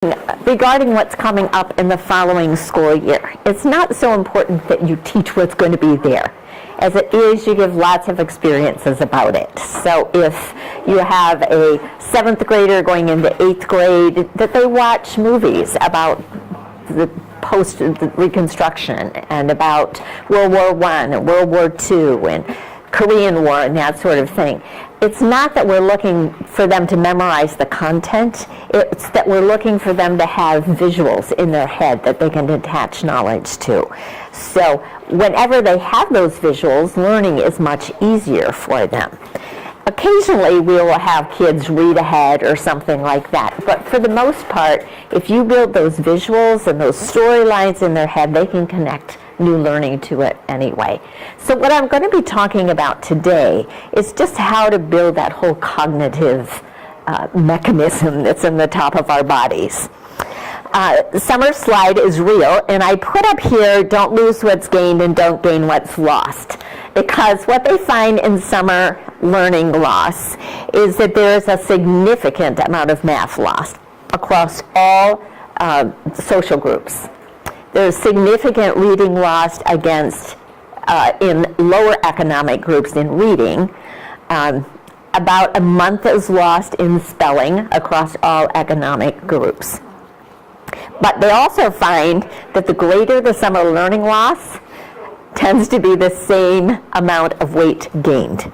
regarding what's coming up in the following school year. It's not so important that you teach what's going to be there, as it is you give lots of experiences about it. So if you have a 7th grader going into 8th grade, that they watch movies about the post-Reconstruction and about World War I and World War II and Korean War and that sort of thing. It's not that we're looking for them to memorize the content, it's that we're looking for them to have visuals in their head that they can attach knowledge to. So whenever they have those visuals, learning is much easier for them. Occasionally we will have kids read ahead or something like that, but for the most part, if you build those visuals and those storylines in their head, they can connect new learning to it anyway. So what I'm going to be talking about today is just how to build that whole cognitive mechanism that's in the top of our bodies. The summer slide is real, and I put up here, don't lose what's gained and don't gain what's lost. Because what they find in summer learning loss is that there is a significant amount of math lost across all social groups. There's significant reading lost against in lower economic groups in reading. About a month is lost in spelling across all economic groups. But they also find that the greater the summer learning loss tends to be the same amount of weight gained.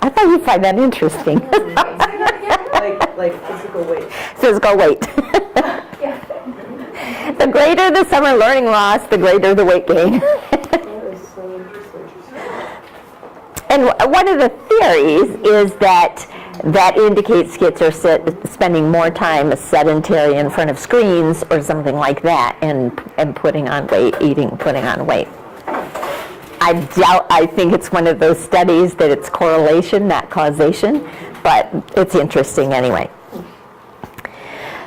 I thought you'd find that interesting. like physical weight. Physical weight. The greater the summer learning loss, the greater the weight gain. And one of the theories is that indicates kids are spending more time sedentary in front of screens or something like that and putting on weight, putting on weight. I think it's one of those studies that it's correlation, not causation, but it's interesting anyway.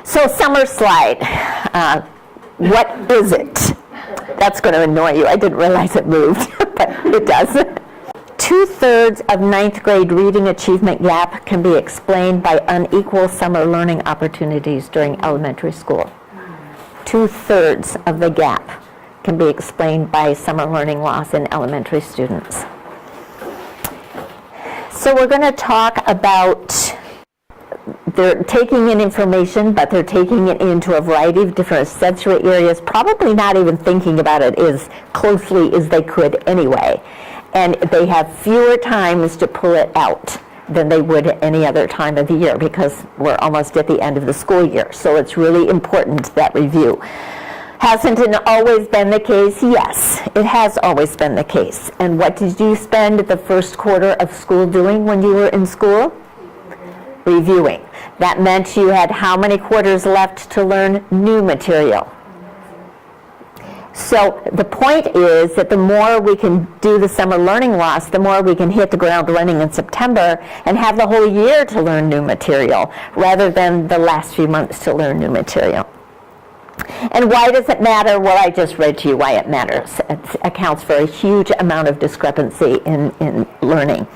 So summer slide, what is it? That's going to annoy you. I didn't realize it moved, but it does. 2/3 of 9th grade reading achievement gap can be explained by unequal summer learning opportunities during elementary school. 2/3 of the gap can be explained by summer learning loss in elementary students. So we're going to talk about they're taking in information, but they're taking it into a variety of different sensory areas, probably not even thinking about it as closely as they could anyway. And they have fewer times to pull it out than they would at any other time of the year because we're almost at the end of the school year. So it's really important, that review. Hasn't it always been the case? Yes, it has always been the case. And what did you spend the first quarter of school doing when you were in school? Reviewing. That meant you had how many quarters left to learn new material? So the point is that the more we can do the summer learning loss, the more we can hit the ground running in September and have the whole year to learn new material rather than the last few months to learn new material. And why does it matter? Well, I just read to you why it matters. It accounts for a huge amount of discrepancy in learning.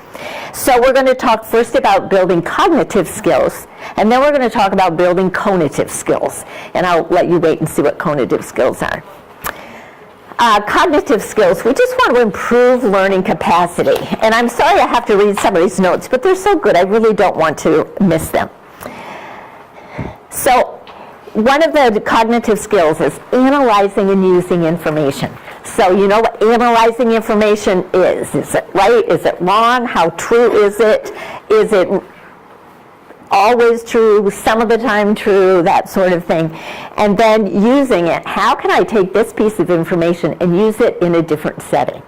So we're going to talk first about building cognitive skills, and then we're going to talk about building conative skills. And I'll let you wait and see what conative skills are. Cognitive skills, we just want to improve learning capacity. And I'm sorry I have to read some of these notes, but they're so good I really don't want to miss them. So one of the cognitive skills is analyzing and using information. So you know what analyzing information is. Is it right? Is it wrong? How true is it? Is it always true, some of the time true, that sort of thing. And then using it. How can I take this piece of information and use it in a different setting?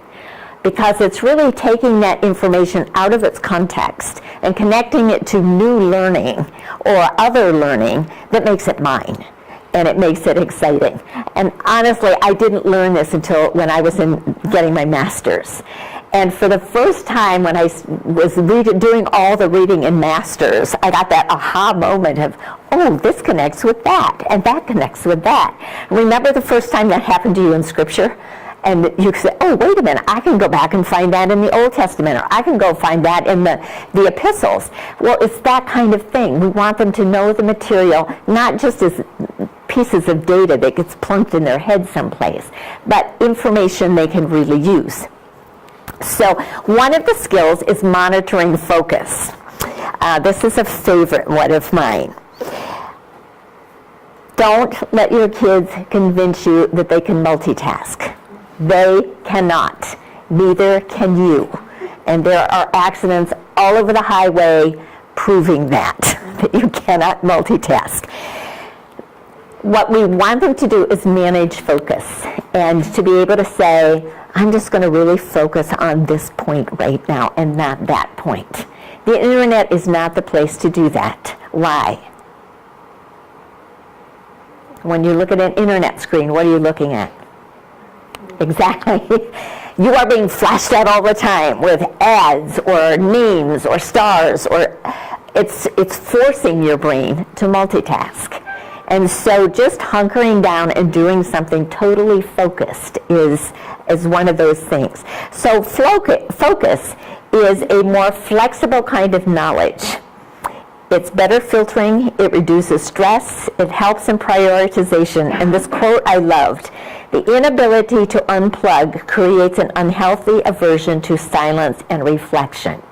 Because it's really taking that information out of its context and connecting it to new learning or other learning that makes it mine. And it makes it exciting. And honestly, I didn't learn this until when I was getting my master's. And for the first time when I was doing all the reading in master's, I got that aha moment of, oh, this connects with that, and that connects with that. Remember the first time that happened to you in Scripture? And you say, oh, wait a minute, I can go back and find that in the Old Testament, or I can go find that in the epistles. Well, it's that kind of thing. We want them to know the material, not just as pieces of data that gets plunked in their head someplace, but information they can really use. So one of the skills is monitoring focus. This is a favorite one of mine. Don't let your kids convince you that they can multitask. They cannot. Neither can you. And there are accidents all over the highway proving that you cannot multitask. What we want them to do is manage focus and to be able to say, I'm just going to really focus on this point right now and not that point. The internet is not the place to do that. Why? When you look at an internet screen, what are you looking at? Exactly. You are being flashed at all the time with ads or memes or stars, or it's forcing your brain to multitask. And so just hunkering down and doing something totally focused is one of those things. So focus is a more flexible kind of knowledge. It's better filtering, it reduces stress, it helps in prioritization. And this quote I loved, the inability to unplug creates an unhealthy aversion to silence and reflection.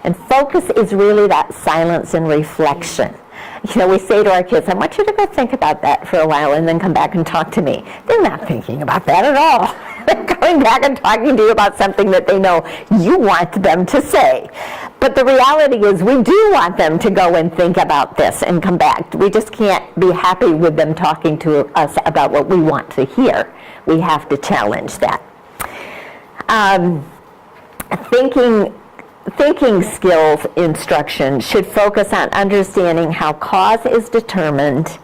And focus is really that silence and reflection. You know, we say to our kids, I want you to go think about that for a while and then come back and talk to me. They're not thinking about that at all. They're going back and talking to you about something that they know you want them to say. But the reality is we do want them to go and think about this and come back. We just can't be happy with them talking to us about what we want to hear. We have to challenge that. Thinking skills instruction should focus on understanding how cause is determined,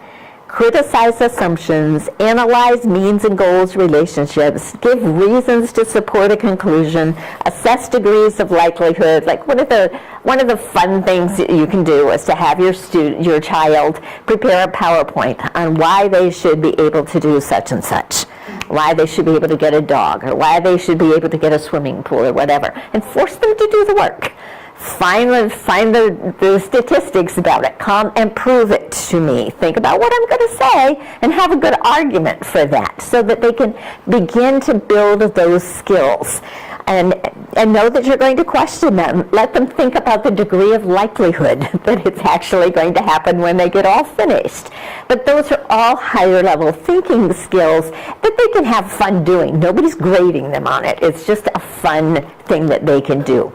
criticize assumptions, analyze means and goals relationships, give reasons to support a conclusion, assess degrees of likelihood. Like one of the fun things that you can do is to have your child prepare a PowerPoint on why they should be able to do such and such, why they should be able to get a dog, or why they should be able to get a swimming pool or whatever, and force them to do the work. Find the statistics about it. Come and prove it to me. Think about what I'm going to say and have a good argument for that so that they can begin to build those skills. And know that you're going to question them. Let them think about the degree of likelihood that it's actually going to happen when they get all finished. But those are all higher level thinking skills that they can have fun doing. Nobody's grading them on it. It's just a fun thing that they can do.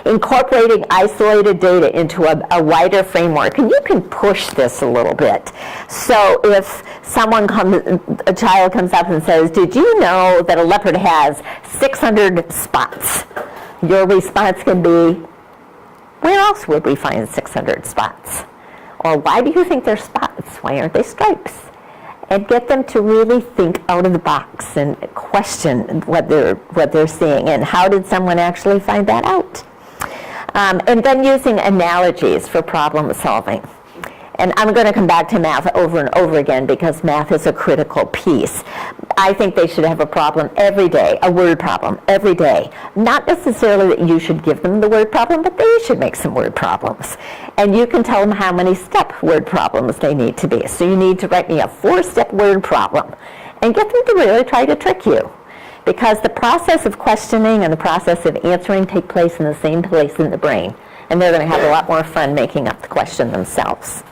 Incorporating isolated data into a wider framework, and you can push this a little bit. So if a child comes up and says, did you know that a leopard has 600 spots? Your response can be, where else would we find 600 spots? Or why do you think they're spots? Why aren't they stripes? And get them to really think out of the box and question what they're seeing and how did someone actually find that out. And then using analogies for problem solving. And I'm going to come back to math over and over again because math is a critical piece. I think they should have a problem every day, a word problem every day. Not necessarily that you should give them the word problem, but they should make some word problems. And you can tell them how many step word problems they need to be. So you need to write me a 4-step word problem and get them to really try to trick you. Because the process of questioning and the process of answering take place in the same place in the brain. And they're going to have a lot more fun making up the question themselves.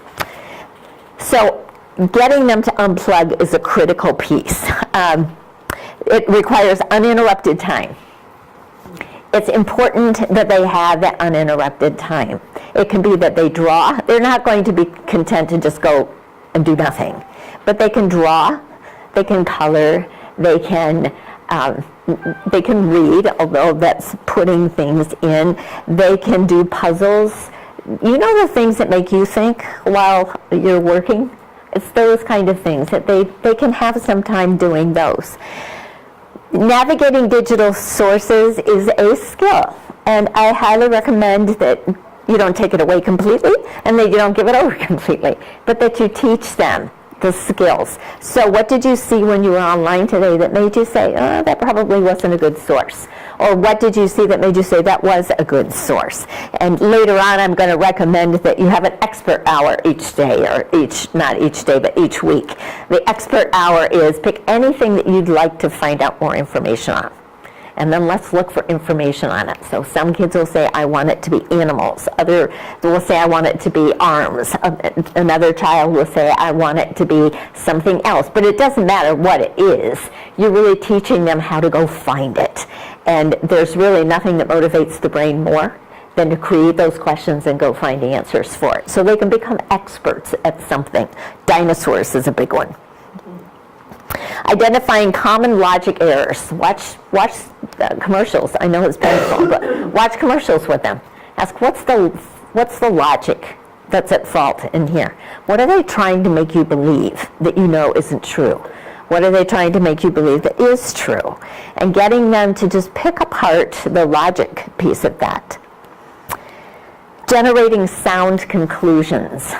So getting them to unplug is a critical piece. It requires uninterrupted time. It's important that they have that uninterrupted time. It can be that they draw. They're not going to be content to just go and do nothing. But they can draw, they can color, they can read, although that's putting things in. They can do puzzles. You know the things that make you think while you're working? It's those kind of things that they can have some time doing those. Navigating digital sources is a skill, and I highly recommend that you don't take it away completely and that you don't give it over completely, but that you teach them the skills. So what did you see when you were online today that made you say, oh, that probably wasn't a good source? Or what did you see that made you say that was a good source? And later on, I'm going to recommend that you have an expert hour each day, or not each day, but each week. The expert hour is pick anything that you'd like to find out more information on. And then let's look for information on it. So some kids will say, I want it to be animals. Other will say, I want it to be arms. Another child will say, I want it to be something else. But it doesn't matter what it is. You're really teaching them how to go find it. And there's really nothing that motivates the brain more than to create those questions and go find answers for it. So they can become experts at something. Dinosaurs is a big one. Identifying common logic errors. Watch commercials. I know it's painful, but watch commercials with them. Ask, what's the logic that's at fault in here? What are they trying to make you believe that you know isn't true? What are they trying to make you believe that is true? And getting them to just pick apart the logic piece of that. Generating sound conclusions.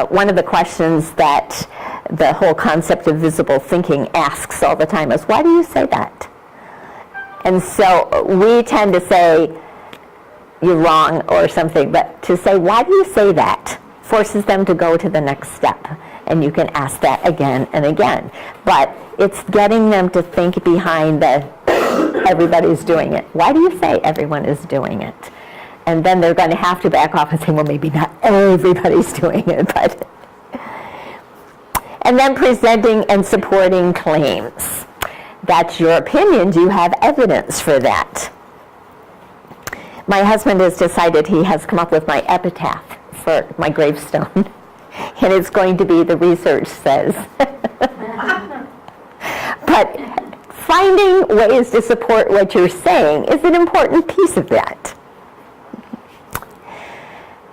One of the questions that the whole concept of visible thinking asks all the time is, why do you say that? And so we tend to say, you're wrong or something, but to say, why do you say that? Forces them to go to the next step. And you can ask that again and again. But it's getting them to think behind the, everybody's doing it. Why do you say everyone is doing it? And then they're going to have to back off and say, well, maybe not everybody's doing it, but. And then presenting and supporting claims. That's your opinion. Do you have evidence for that? My husband has decided he has come up with my epitaph for my gravestone. And it's going to be, the research says. But finding ways to support what you're saying is an important piece of that.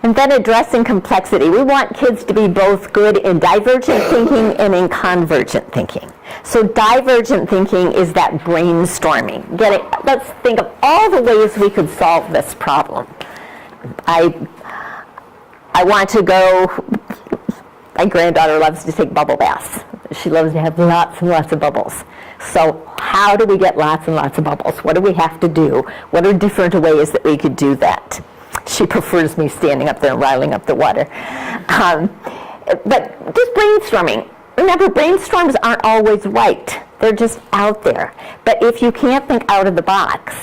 And then addressing complexity. We want kids to be both good in divergent thinking and in convergent thinking. So divergent thinking is that brainstorming. Let's think of all the ways we could solve this problem. I want to go, my granddaughter loves to take bubble baths. She loves to have lots and lots of bubbles. So how do we get lots and lots of bubbles? What do we have to do? What are different ways that we could do that? She prefers me standing up there and riling up the water. But just brainstorming. Remember, brainstorms aren't always right. They're just out there. But if you can't think out of the box,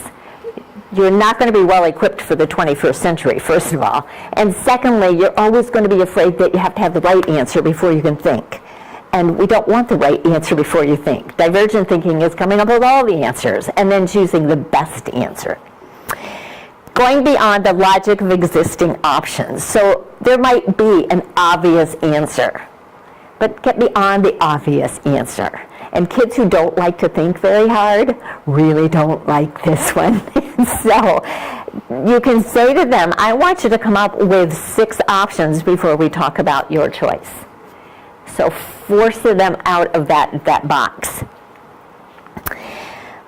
you're not going to be well equipped for the 21st century, first of all. And secondly, you're always going to be afraid that you have to have the right answer before you can think. And we don't want the right answer before you think. Divergent thinking is coming up with all the answers and then choosing the best answer. Going beyond the logic of existing options. So there might be an obvious answer, but get beyond the obvious answer. And kids who don't like to think very hard really don't like this one. So you can say to them, I want you to come up with 6 options before we talk about your choice. So force them out of that box.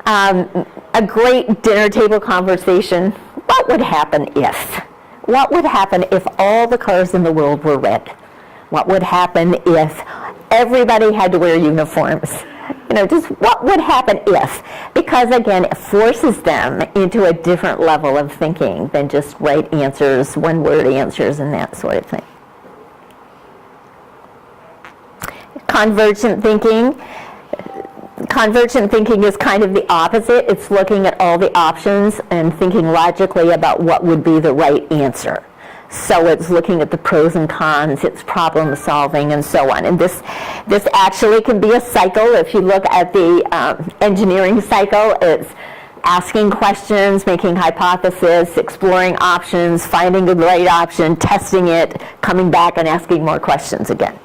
A great dinner table conversation. What would happen if? What would happen if all the cars in the world were red? What would happen if everybody had to wear uniforms? Just what would happen if? Because again, it forces them into a different level of thinking than just right answers, one-word answers, and that sort of thing. Convergent thinking. Convergent thinking is kind of the opposite. It's looking at all the options and thinking logically about what would be the right answer. So it's looking at the pros and cons, it's problem solving, and so on. And this actually can be a cycle. If you look at the engineering cycle, it's asking questions, making hypotheses, exploring options, finding the right option, testing it, coming back and asking more questions again.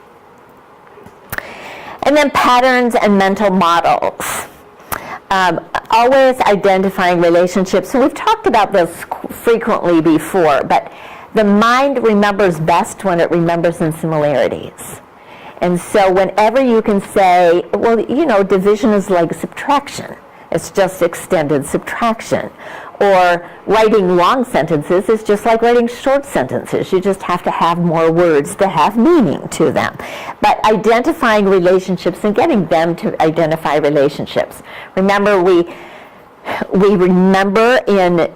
And then patterns and mental models. Always identifying relationships. So we've talked about this frequently before, but the mind remembers best when it remembers in similarities. And so whenever you can say, well, division is like subtraction. It's just extended subtraction. Or writing long sentences is just like writing short sentences. You just have to have more words to have meaning to them. But identifying relationships and getting them to identify relationships. Remember, we remember in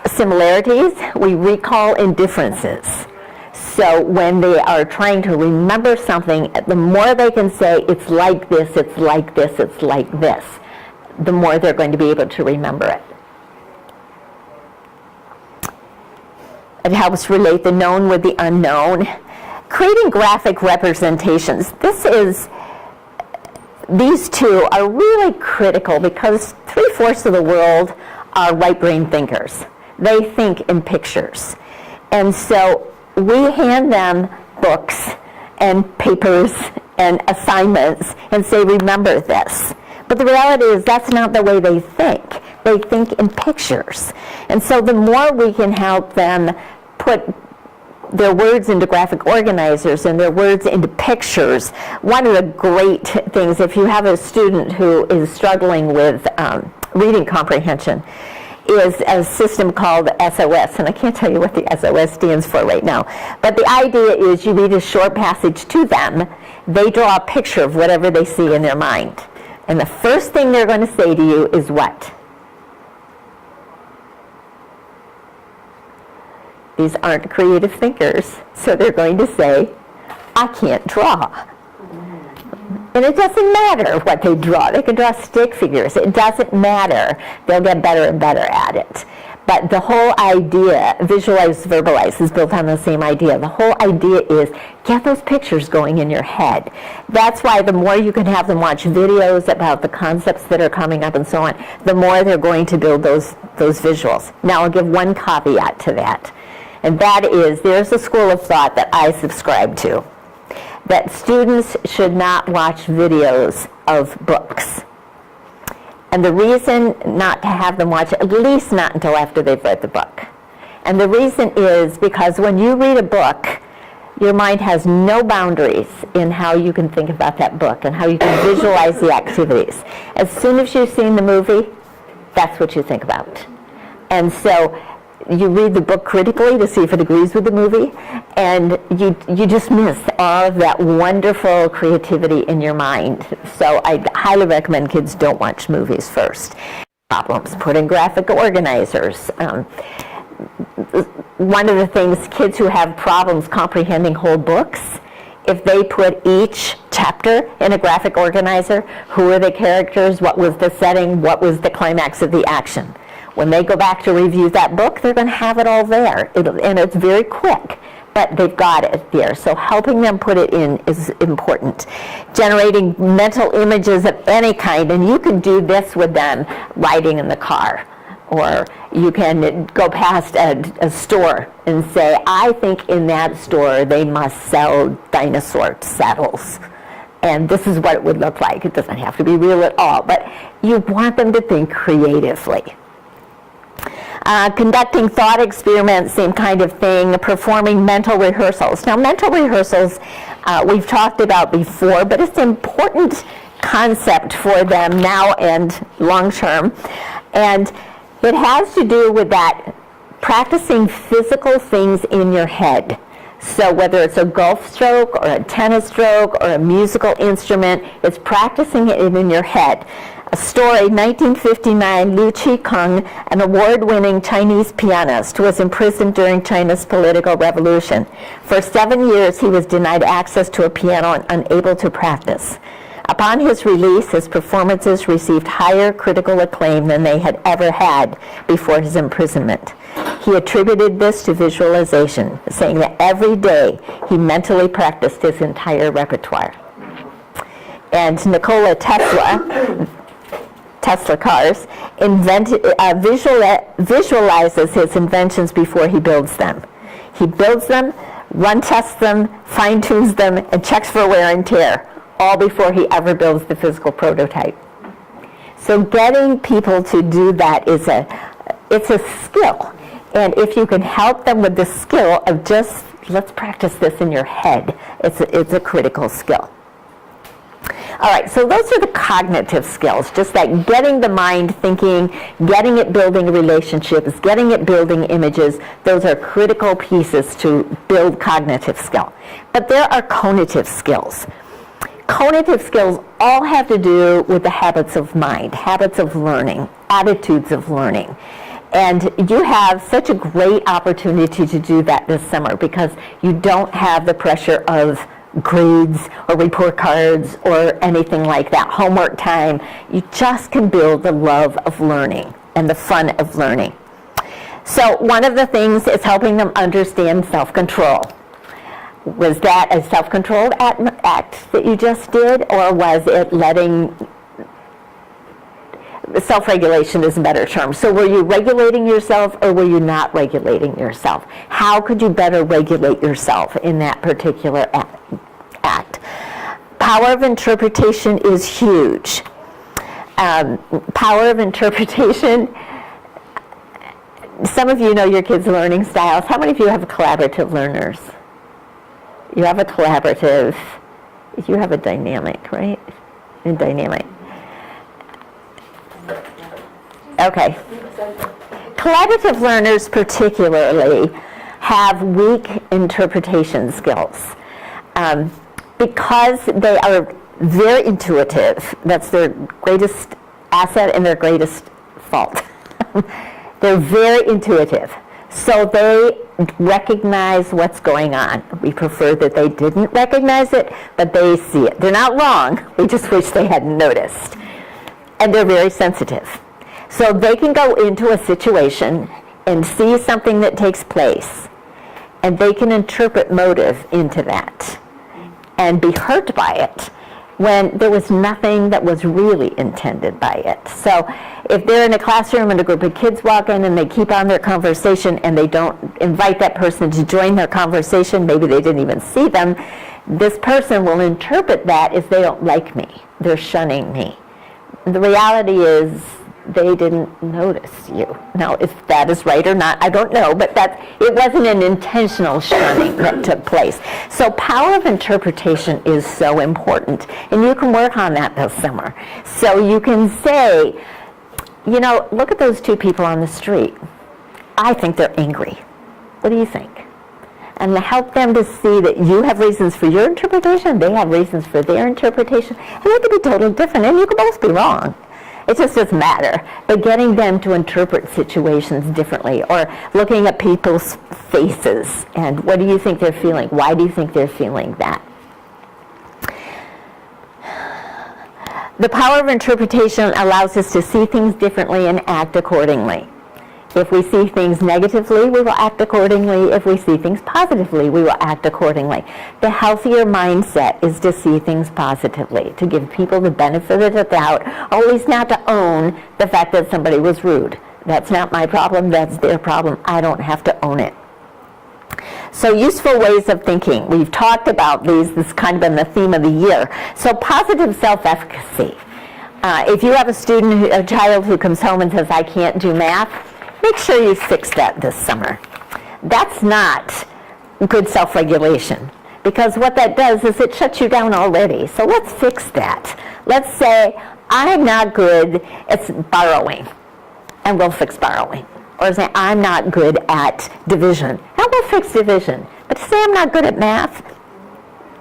similarities, we recall in differences. So when they are trying to remember something, the more they can say, it's like this, it's like this, it's like this, the more they're going to be able to remember it. It helps relate the known with the unknown. Creating graphic representations. These two are really critical because 3/4 of the world are right brain thinkers. They think in pictures. And so we hand them books and papers and assignments and say, remember this. But the reality is that's not the way they think. They think in pictures. And so the more we can help them put their words into graphic organizers and their words into pictures, one of the great things, if you have a student who is struggling with reading comprehension, is a system called SOS, and I can't tell you what the SOS stands for right now. But the idea is you read a short passage to them, they draw a picture of whatever they see in their mind. And the first thing they're going to say to you is what? These aren't creative thinkers, so they're going to say, I can't draw. And it doesn't matter what they draw. They can draw stick figures. It doesn't matter. They'll get better and better at it. But the whole idea, visualize, verbalize, is built on the same idea. The whole idea is get those pictures going in your head. That's why the more you can have them watch videos about the concepts that are coming up and so on, the more they're going to build those visuals. Now, I'll give one caveat to that. And that is, there's a school of thought that I subscribe to, that students should not watch videos of books. And the reason not to have them watch, at least not until after they've read the book. And the reason is because when you read a book, your mind has no boundaries in how you can think about that book and how you can visualize the activities. As soon as you've seen the movie, that's what you think about. And so you read the book critically to see if it agrees with the movie, and you just miss all of that wonderful creativity in your mind. So I highly recommend kids don't watch movies first. Problems, put in graphic organizers. One of the things, kids who have problems comprehending whole books, if they put each chapter in a graphic organizer, who are the characters, what was the setting, what was the climax of the action. When they go back to review that book, they're going to have it all there. And it's very quick, but they've got it there. So helping them put it in is important. Generating mental images of any kind, and you can do this with them riding in the car. Or you can go past a store and say, I think in that store they must sell dinosaur saddles. And this is what it would look like. It doesn't have to be real at all, but you want them to think creatively. Conducting thought experiments, same kind of thing. Performing mental rehearsals. Now, mental rehearsals we've talked about before, but it's an important concept for them now and long term. And it has to do with that practicing physical things in your head. So whether it's a golf stroke or a tennis stroke or a musical instrument, it's practicing it in your head. A story, 1959, Liu Qi-kung, an award-winning Chinese pianist, was imprisoned during China's political revolution. For 7 years, he was denied access to a piano and unable to practice. Upon his release, his performances received higher critical acclaim than they had ever had before his imprisonment. He attributed this to visualization, saying that every day he mentally practiced his entire repertoire. And Nikola Tesla cars, visualizes his inventions before he builds them. He builds them, tests them, fine-tunes them, and checks for wear and tear, all before he ever builds the physical prototype. So getting people to do that it's a skill. And if you can help them with the skill of just, let's practice this in your head, it's a critical skill. All right, so those are the cognitive skills, just that getting the mind thinking, getting it building relationships, getting it building images. Those are critical pieces to build cognitive skill. But there are conative skills. Conative skills all have to do with the habits of mind, habits of learning, attitudes of learning. And you have such a great opportunity to do that this summer because you don't have the pressure of grades or report cards or anything like that, homework time. You just can build the love of learning and the fun of learning. So one of the things is helping them understand self-control. Was that a self-controlled act that you just did, or was it letting... Self-regulation is a better term. So were you regulating yourself or were you not regulating yourself? How could you better regulate yourself in that particular act? Power of interpretation is huge. Power of interpretation, some of you know your kids' learning styles. How many of you have collaborative learners? You have a collaborative, you have a dynamic, right? A dynamic. Okay. Collaborative learners particularly have weak interpretation skills because they are very intuitive. That's their greatest asset and their greatest fault. They're very intuitive. So they recognize what's going on. We prefer that they didn't recognize it, but they see it. They're not wrong. We just wish they hadn't noticed. And they're very sensitive. So they can go into a situation and see something that takes place, and they can interpret motive into that and be hurt by it when there was nothing that was really intended by it. So if they're in a classroom and a group of kids walk in and they keep on their conversation and they don't invite that person to join their conversation, maybe they didn't even see them, this person will interpret that as they don't like me, they're shunning me. The reality is they didn't notice you. Now, if that is right or not, I don't know, but it wasn't an intentional shunning that took place. So power of interpretation is so important, and you can work on that this summer. So you can say, you know, look at those two people on the street. I think they're angry. What do you think? And to help them to see that you have reasons for your interpretation, they have reasons for their interpretation, and they could be totally different, and you could both be wrong. It just doesn't matter. But getting them to interpret situations differently, or looking at people's faces, and what do you think they're feeling? Why do you think they're feeling that? The power of interpretation allows us to see things differently and act accordingly. If we see things negatively, we will act accordingly. If we see things positively, we will act accordingly. The healthier mindset is to see things positively, to give people the benefit of the doubt, or at least not to own the fact that somebody was rude. That's not my problem, that's their problem. I don't have to own it. So useful ways of thinking. We've talked about these. This has kind of been the theme of the year. So positive self-efficacy. If you have a child who comes home and says, I can't do math, make sure you fix that this summer. That's not good self-regulation, because what that does is it shuts you down already. So let's fix that. Let's say, I'm not good at borrowing, and we'll fix borrowing. Or say, I'm not good at division, and we'll fix division. But to say I'm not good at math,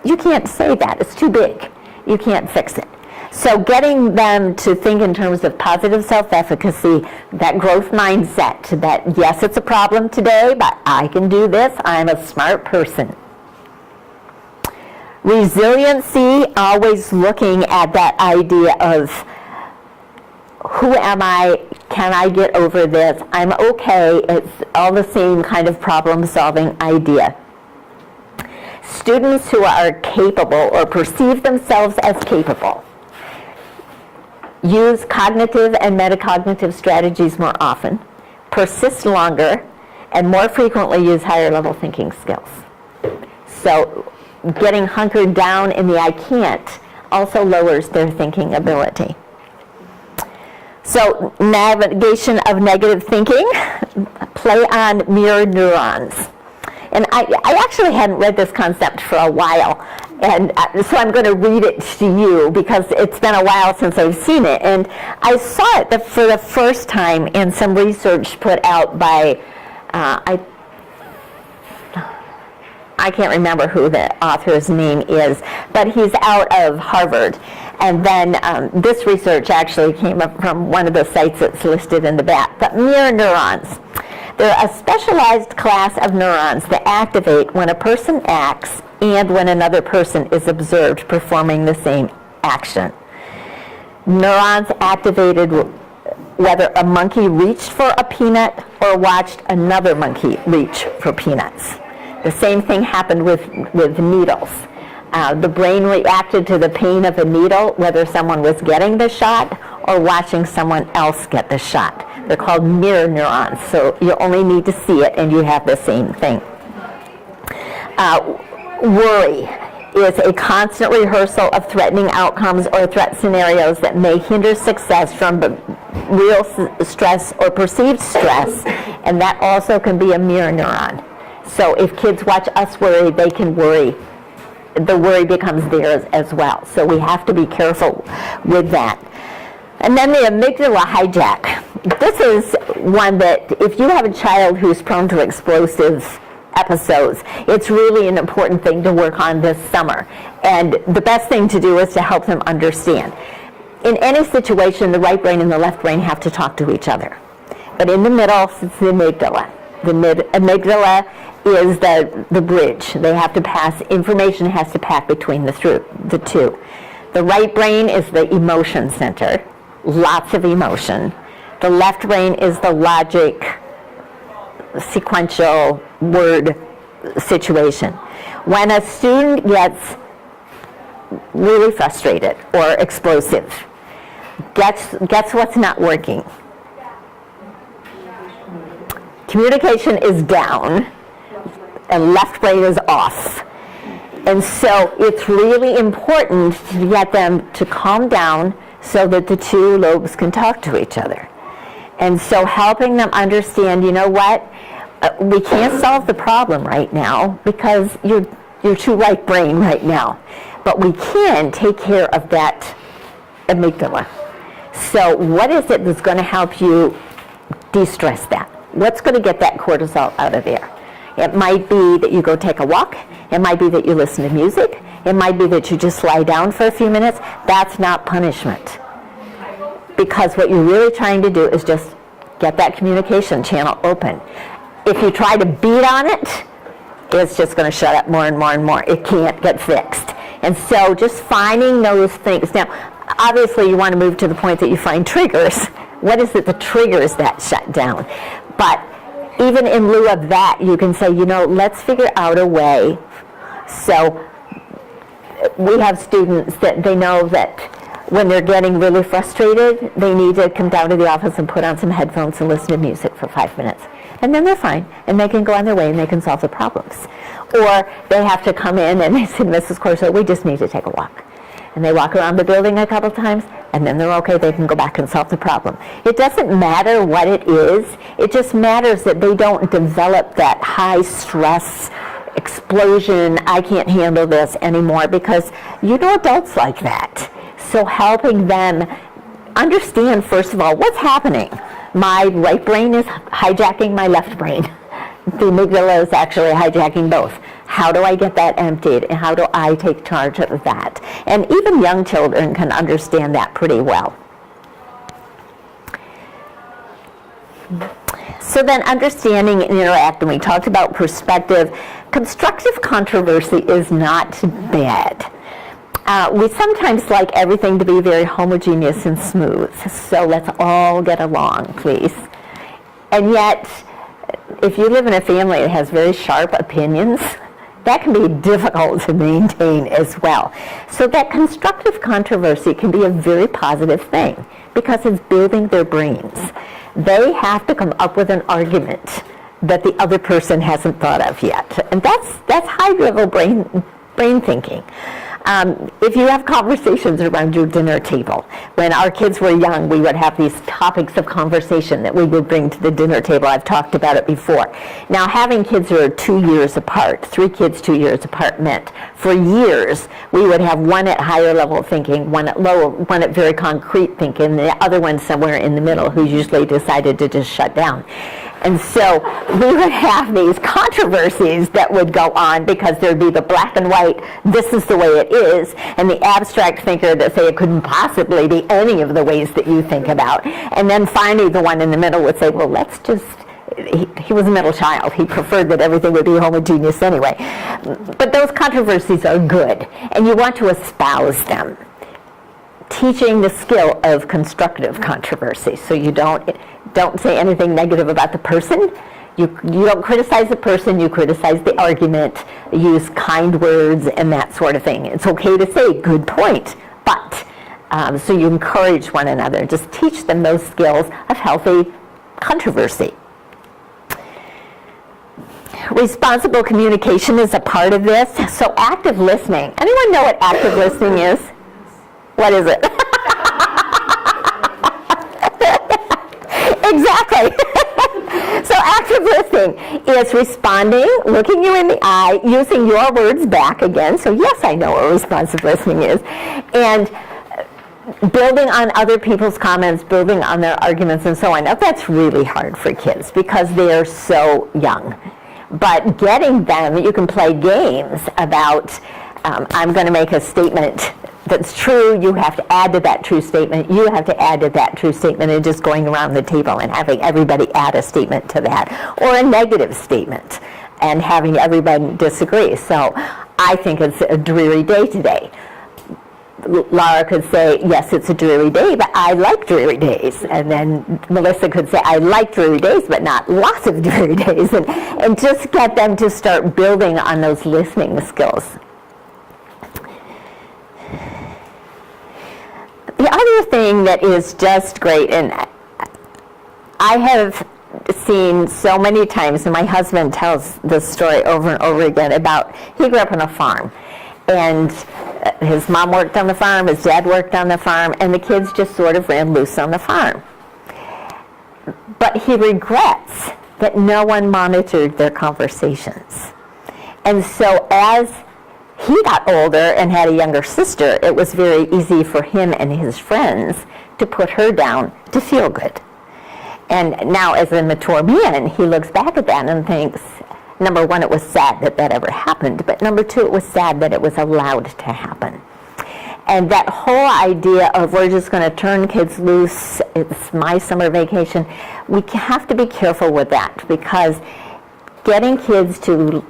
you can't say that. It's too big. You can't fix it. So getting them to think in terms of positive self-efficacy, that growth mindset, that yes, it's a problem today, but I can do this, I'm a smart person. Resiliency, always looking at that idea of who am I, can I get over this, I'm okay, it's all the same kind of problem-solving idea. Students who are capable or perceive themselves as capable use cognitive and metacognitive strategies more often, persist longer, and more frequently use higher level thinking skills. So getting hunkered down in the I can't also lowers their thinking ability. So navigation of negative thinking, play on mirror neurons. And I actually hadn't read this concept for a while, and so I'm going to read it to you because it's been a while since I've seen it. And I saw it for the first time in some research put out by, I can't remember who the author's name is, but he's out of Harvard. And then this research actually came up from one of the sites that's listed in the back. But mirror neurons. They're a specialized class of neurons that activate when a person acts and when another person is observed performing the same action. Neurons activated whether a monkey reached for a peanut or watched another monkey reach for peanuts. The same thing happened with needles. The brain reacted to the pain of a needle, whether someone was getting the shot or watching someone else get the shot. They're called mirror neurons, so you only need to see it and you have the same thing. Worry is a constant rehearsal of threatening outcomes or threat scenarios that may hinder success from real stress or perceived stress, and that also can be a mirror neuron. So if kids watch us worry, they can worry. The worry becomes theirs as well. So we have to be careful with that. And then the amygdala hijack. This is one that if you have a child who's prone to explosive episodes, it's really an important thing to work on this summer. And the best thing to do is to help them understand. In any situation, the right brain and the left brain have to talk to each other. But in the middle, it's the amygdala. The amygdala is the bridge. They have to pass, information has to pass between the two. The right brain is the emotion center, lots of emotion. The left brain is the logic, sequential word situation. When a student gets really frustrated or explosive, guess what's not working? Communication is down and left brain is off. And so it's really important to get them to calm down so that the two lobes can talk to each other. And so helping them understand, you know what, we can't solve the problem right now because you're too right brain right now. But we can take care of that amygdala. So what is it that's going to help you de-stress that? What's going to get that cortisol out of there? It might be that you go take a walk. It might be that you listen to music. It might be that you just lie down for a few minutes. That's not punishment. Because what you're really trying to do is just get that communication channel open. If you try to beat on it, it's just going to shut up more and more and more. It can't get fixed. And so just finding those things. Now, obviously you want to move to the point that you find triggers. What is it that triggers that shutdown? But even in lieu of that, you can say, you know, let's figure out a way. So we have students that they know that when they're getting really frustrated, they need to come down to the office and put on some headphones and listen to music for 5 minutes. And then they're fine, and they can go on their way and they can solve the problems. Or they have to come in and they say, Mrs. Corso, we just need to take a walk. And they walk around the building a couple times, and then they're okay, they can go back and solve the problem. It doesn't matter what it is, it just matters that they don't develop that high stress explosion, I can't handle this anymore, because you know adults like that. So helping them understand, first of all, what's happening. My right brain is hijacking my left brain. The amygdala is actually hijacking both. How do I get that emptied, and how do I take charge of that? And even young children can understand that pretty well. So then understanding and interacting, we talked about perspective. Constructive controversy is not bad. We sometimes like everything to be very homogeneous and smooth, so let's all get along, please. And yet, if you live in a family that has very sharp opinions, that can be difficult to maintain as well. So that constructive controversy can be a very positive thing because it's building their brains. They have to come up with an argument that the other person hasn't thought of yet. And that's high-level brain thinking. If you have conversations around your dinner table, when our kids were young, we would have these topics of conversation that we would bring to the dinner table. I've talked about it before. Now, having kids who are 2 years apart, 3 kids 2 years apart, meant for years we would have one at higher level thinking, one at lower, one at very concrete thinking, and the other one somewhere in the middle who usually decided to just shut down. And so we would have these controversies that would go on because there'd be the black and white, this is the way it is, and the abstract thinker that say it couldn't possibly be any of the ways that you think about. And then finally the one in the middle would say, well, let's just, he was a middle child. He preferred that everything would be homogeneous anyway. But those controversies are good, and you want to espouse them. Teaching the skill of constructive controversy, so you don't say anything negative about the person. You don't criticize the person, you criticize the argument, use kind words and that sort of thing. It's okay to say, good point, but, so you encourage one another. Just teach them those skills of healthy controversy. Responsible communication is a part of this. So active listening. Anyone know what active listening is? What is it? Exactly. So active listening is responding, looking you in the eye, using your words back again. So yes, I know what responsive listening is. And building on other people's comments, building on their arguments and so on. Now that's really hard for kids because they are so young. But getting them, you can play games about, I'm going to make a statement that's true, you have to add to that true statement, you have to add to that true statement, and just going around the table and having everybody add a statement to that, or a negative statement, and having everybody disagree. So I think it's a dreary day today. Laura could say, yes, it's a dreary day, but I like dreary days. And then Melissa could say, I like dreary days, but not lots of dreary days. And just get them to start building on those listening skills. The other thing that is just great, and I have seen so many times, and my husband tells this story over and over again about, he grew up on a farm, and his mom worked on the farm, his dad worked on the farm, and the kids just sort of ran loose on the farm. But he regrets that no one monitored their conversations. And so as he got older and had a younger sister, it was very easy for him and his friends to put her down to feel good. And now as a mature man, he looks back at that and thinks, number one, it was sad that that ever happened, but number two, it was sad that it was allowed to happen. And that whole idea of we're just going to turn kids loose, it's my summer vacation, we have to be careful with that, because getting kids to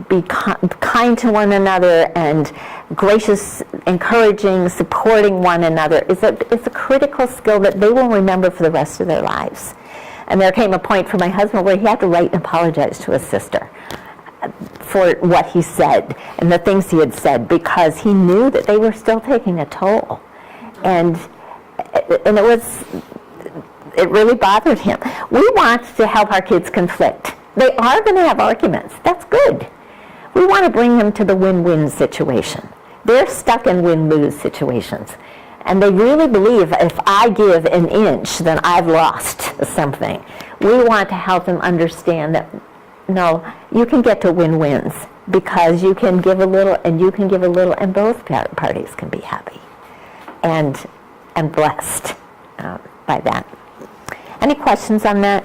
be kind to one another and gracious, encouraging, supporting one another is a critical skill that they will remember for the rest of their lives. And there came a point for my husband where he had to write and apologize to his sister for what he said and the things he had said, because he knew that they were still taking a toll. And it really bothered him. We want to help our kids conflict. They are going to have arguments. That's good. We want to bring them to the win-win situation. They're stuck in win-lose situations. And they really believe if I give an inch, then I've lost something. We want to help them understand that, no, you can get to win-wins, because you can give a little and you can give a little, and both parties can be happy and blessed by that. Any questions on that?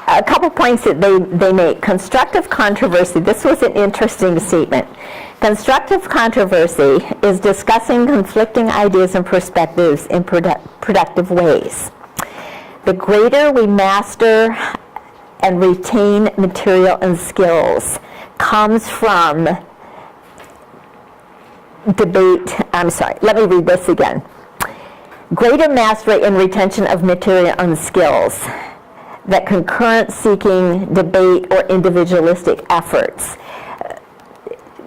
A couple points that they make. Constructive controversy. This was an interesting statement. Constructive controversy is discussing conflicting ideas and perspectives in productive ways. The greater we master and retain material and skills comes from debate. I'm sorry, let me read this again. Greater mastery and retention of material and skills that concurrent seeking, debate, or individualistic efforts.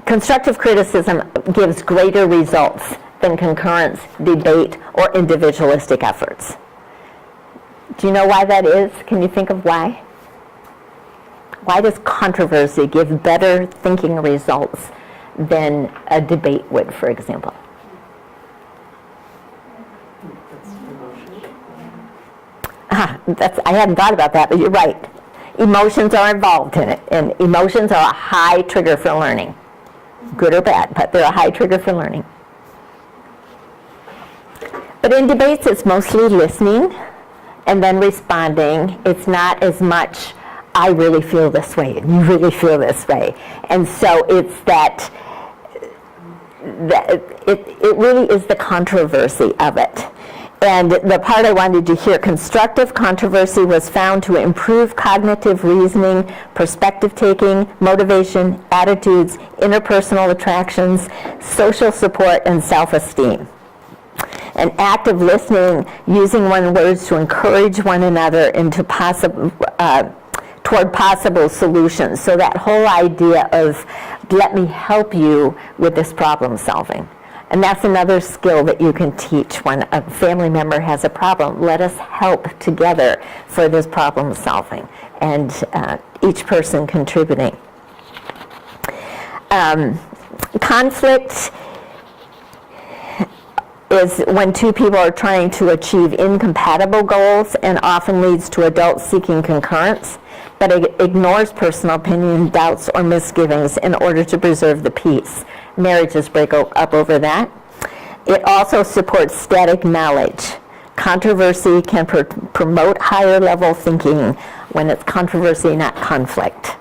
Constructive criticism gives greater results than concurrence, debate, or individualistic efforts. Do you know why that is? Can you think of why? Why does controversy give better thinking results than a debate would, for example? I hadn't thought about that, but you're right. Emotions are involved in it, and emotions are a high trigger for learning. Good or bad, but they're a high trigger for learning. But in debates, it's mostly listening and then responding. It's not as much, I really feel this way, and you really feel this way. And so it's that it really is the controversy of it. And the part I wanted to hear, constructive controversy was found to improve cognitive reasoning, perspective taking, motivation, attitudes, interpersonal attractions, social support, and self-esteem. And active listening, using one's words to encourage one another into toward possible solutions. So that whole idea of, let me help you with this problem solving. And that's another skill that you can teach when a family member has a problem. Let us help together for this problem solving, and each person contributing. Conflict is when two people are trying to achieve incompatible goals and often leads to adults seeking concurrence, but it ignores personal opinion, doubts, or misgivings in order to preserve the peace. Marriages break up over that. It also supports static knowledge. Controversy can promote higher level thinking when it's controversy, not conflict.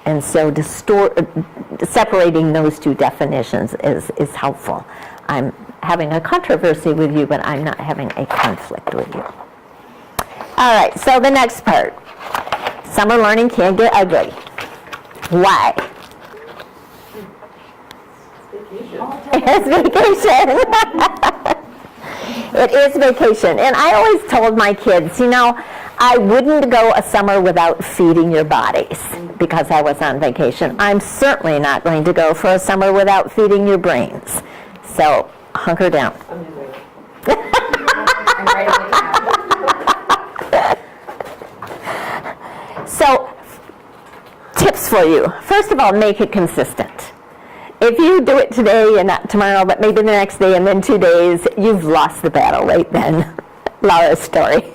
And so separating those two definitions is helpful. I'm having a controversy with you, but I'm not having a conflict with you. All right, so the next part. Summer learning can get ugly. Why? It's vacation. It is vacation. And I always told my kids, I wouldn't go a summer without feeding your bodies because I was on vacation. I'm certainly not going to go for a summer without feeding your brains. So, hunker down. So, tips for you. First of all, make it consistent. If you do it today and not tomorrow, but maybe the next day and then 2 days, you've lost the battle right then. Laura's story.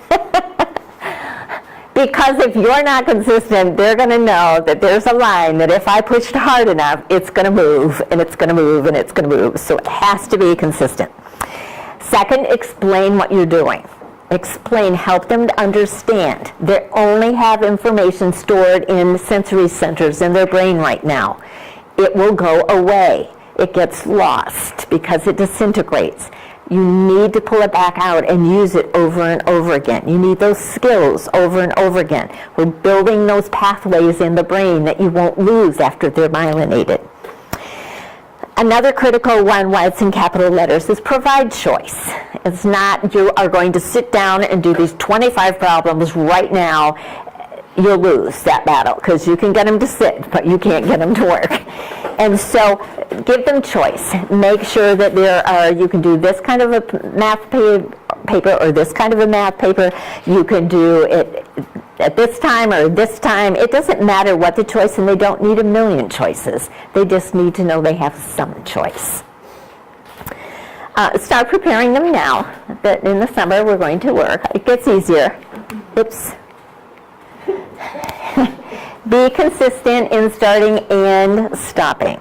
Because if you're not consistent, they're going to know that there's a line that if I pushed hard enough, it's going to move, and it's going to move, and it's going to move. So it has to be consistent. Second, explain what you're doing. Explain, help them to understand. They only have information stored in sensory centers in their brain right now. It will go away. It gets lost because it disintegrates. You need to pull it back out and use it over and over again. You need those skills over and over again. We're building those pathways in the brain that you won't lose after they're myelinated. Another critical one, why it's in capital letters, is provide choice. It's not you are going to sit down and do these 25 problems right now. You'll lose that battle because you can get them to sit, but you can't get them to work. And so give them choice. Make sure that you can do this kind of a math paper or this kind of a math paper. You can do it at this time or this time. It doesn't matter what the choice, and they don't need a million choices. They just need to know they have some choice. Start preparing them now. That in the summer we're going to work. It gets easier. Oops. Be consistent in starting and stopping.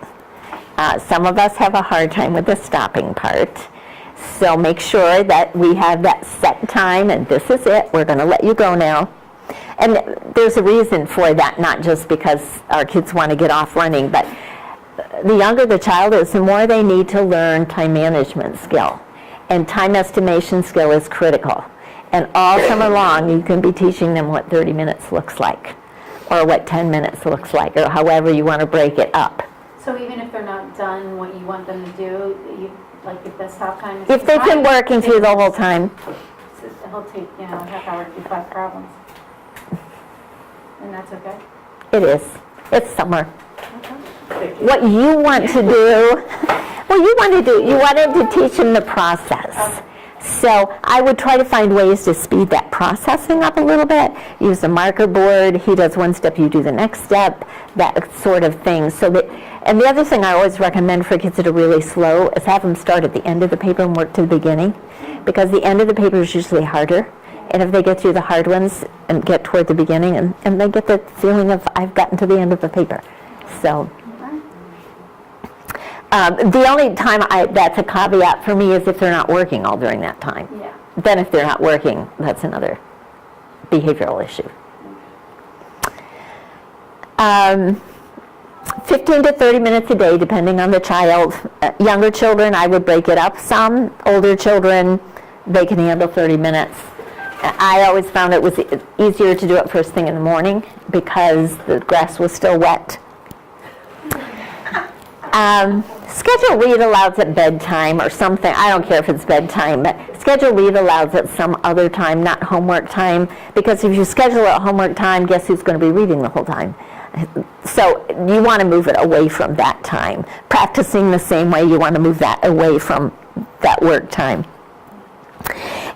Some of us have a hard time with the stopping part. So make sure that we have that set time, and this is it. We're going to let you go now. And there's a reason for that, not just because our kids want to get off running, but the younger the child is, the more they need to learn time management skill. And time estimation skill is critical. And all summer long, you can be teaching them what 30 minutes looks like, or what 10 minutes looks like, or however you want to break it up. So even if they're not done what you want them to do, like if the stop time is... If they've been working through the whole time. He'll take, a half hour to do 5 problems. And that's okay? It is. It's summer. Okay. What you want to do, you wanted to teach them the process. So I would try to find ways to speed that processing up a little bit. Use a marker board. He does one step, you do the next step, that sort of thing. So that, and the other thing I always recommend for kids that are really slow is have them start at the end of the paper and work to the beginning, because the end of the paper is usually harder. And if they get through the hard ones and get toward the beginning, and they get the feeling of, I've gotten to the end of the paper. So the only time that's a caveat for me is if they're not working all during that time. Yeah. Then if they're not working, that's another behavioral issue. 15 to 30 minutes a day, depending on the child. Younger children, I would break it up some. Older children, they can handle 30 minutes. I always found it was easier to do it first thing in the morning because the grass was still wet. Schedule read alouds at bedtime or something. I don't care if it's bedtime, but schedule read alouds at some other time, not homework time, because if you schedule it homework time, guess who's going to be reading the whole time? So you want to move it away from that time. Practicing the same way, you want to move that away from that work time.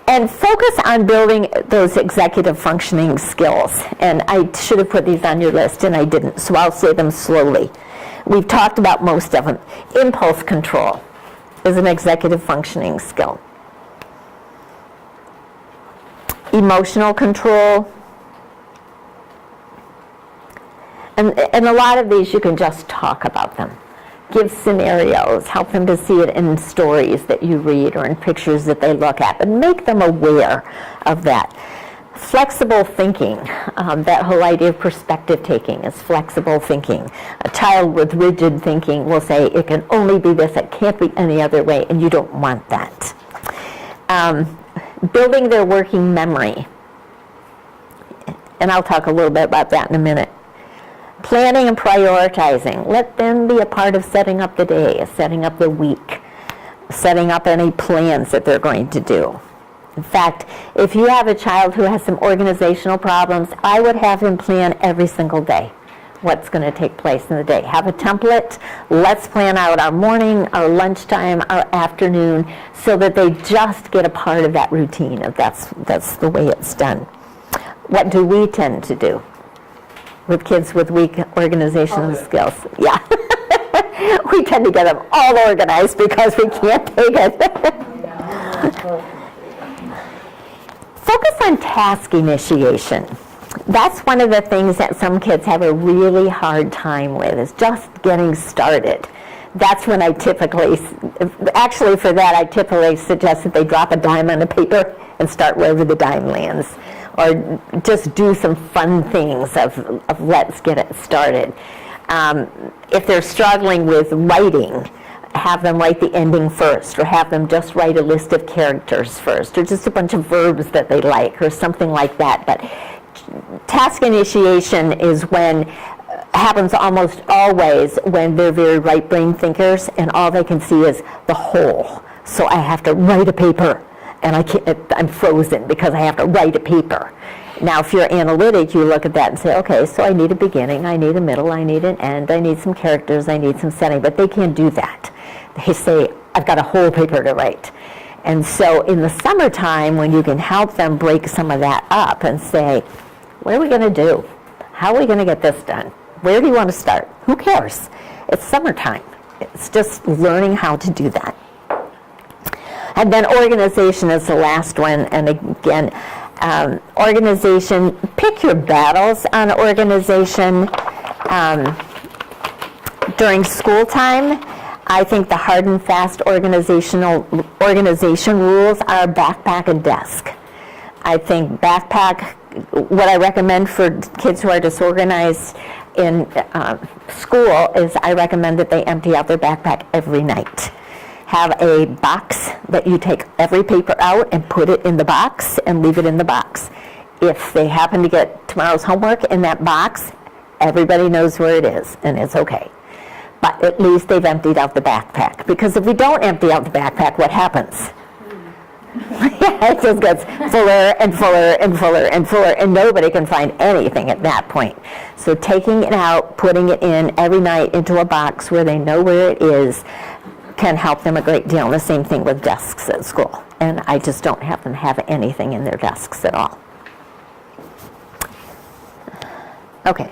And focus on building those executive functioning skills. And I should have put these on your list, and I didn't, so I'll say them slowly. We've talked about most of them. Impulse control is an executive functioning skill. Emotional control. And a lot of these you can just talk about them. Give scenarios, help them to see it in stories that you read or in pictures that they look at, and make them aware of that. Flexible thinking, that whole idea of perspective taking is flexible thinking. A child with rigid thinking will say, it can only be this, it can't be any other way, and you don't want that. Building their working memory, and I'll talk a little bit about that in a minute. Planning and prioritizing. Let them be a part of setting up the day, setting up the week, setting up any plans that they're going to do. In fact, if you have a child who has some organizational problems, I would have him plan every single day what's going to take place in the day. Have a template. Let's plan out our morning, our lunchtime, our afternoon, so that they just get a part of that routine, if that's the way it's done. What do we tend to do with kids with weak organizational skills? Yeah. We tend to get them all organized because we can't take it. Focus on task initiation. That's one of the things that some kids have a really hard time with, is just getting started. That's when I typically, actually for that, I typically suggest that they drop a dime on the paper and start wherever the dime lands. Or just do some fun things of let's get it started. If they're struggling with writing, have them write the ending first, or have them just write a list of characters first, or just a bunch of verbs that they like, or something like that. But task initiation is when, happens almost always when they're very right brain thinkers and all they can see is the whole. So I have to write a paper, and I'm frozen because I have to write a paper. Now, if you're analytic, you look at that and say, okay, so I need a beginning, I need a middle, I need an end, I need some characters, I need some setting, but they can't do that. They say, I've got a whole paper to write. And so in the summertime, when you can help them break some of that up and say, what are we going to do? How are we going to get this done? Where do you want to start? Who cares? It's summertime. It's just learning how to do that. And then organization is the last one. And again, organization, pick your battles on organization. During school time, I think the hard and fast organization rules are backpack and desk. I think backpack, what I recommend for kids who are disorganized in school is I recommend that they empty out their backpack every night. Have a box that you take every paper out and put it in the box and leave it in the box. If they happen to get tomorrow's homework in that box, everybody knows where it is, and it's okay. But at least they've emptied out the backpack. Because if we don't empty out the backpack, what happens? It just gets fuller and fuller and fuller and fuller, and nobody can find anything at that point. So taking it out, putting it in every night into a box where they know where it is, can help them a great deal. And the same thing with desks at school. And I just don't have them have anything in their desks at all. Okay.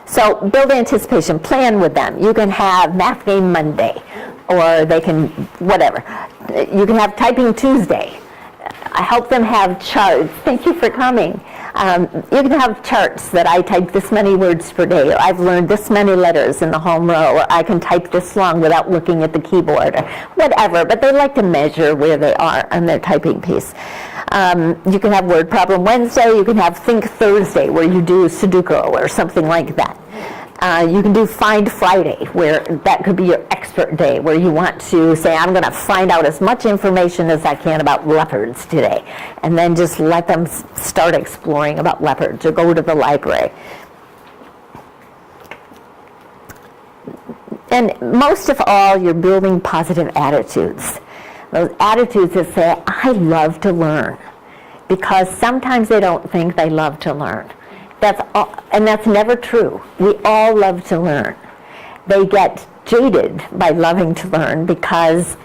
So build anticipation, plan with them. You can have math game Monday, or they can, whatever. You can have typing Tuesday. I help them have charts. Thank you for coming. You can have charts that I type this many words per day, or I've learned this many letters in the home row, or I can type this long without looking at the keyboard, or whatever. But they like to measure where they are on their typing piece. You can have word problem Wednesday. You can have think Thursday, where you do Sudoku or something like that. You can do Find Friday, where that could be your expert day, where you want to say, I'm going to find out as much information as I can about leopards today. And then just let them start exploring about leopards, or go to the library. And most of all, you're building positive attitudes. Those attitudes that say, I love to learn. Because sometimes they don't think they love to learn. And that's never true. We all love to learn. They get jaded by loving to learn because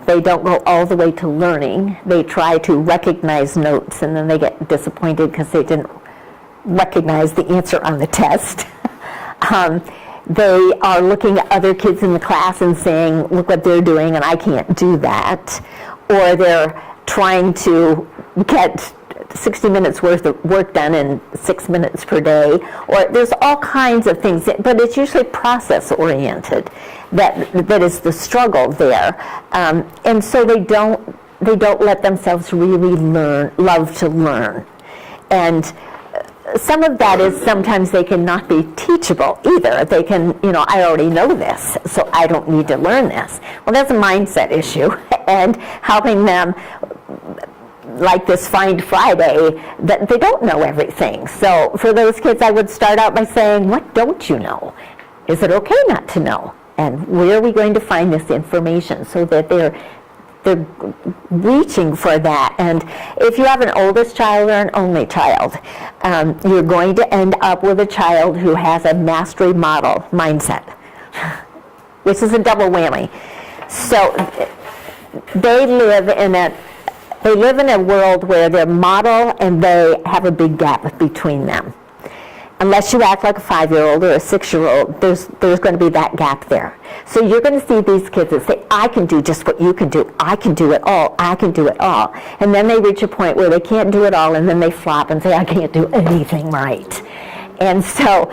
they don't go all the way to learning. They try to recognize notes, and then they get disappointed because they didn't recognize the answer on the test. They are looking at other kids in the class and saying, look what they're doing, and I can't do that. Or they're trying to get 60 minutes worth of work done in 6 minutes per day, or there's all kinds of things, but it's usually process oriented. That is the struggle there, and so they don't let themselves really love to learn, and some of that is sometimes they cannot be teachable either. They can, I already know this, so I don't need to learn this. Well, that's a mindset issue, and helping them, like this Find Friday, that they don't know everything. So for those kids, I would start out by saying, what don't you know? Is it okay not to know? And where are we going to find this information, so that they're reaching for that. And if you have an oldest child or an only child, you're going to end up with a child who has a mastery model mindset, which is a double whammy. So they live in a world where their model and they have a big gap between them. Unless you act like a 5-year-old or a 6-year-old, there's going to be that gap there. So you're going to see these kids that say, I can do just what you can do. I can do it all. I can do it all. And then they reach a point where they can't do it all, and then they flop and say, I can't do anything right. And so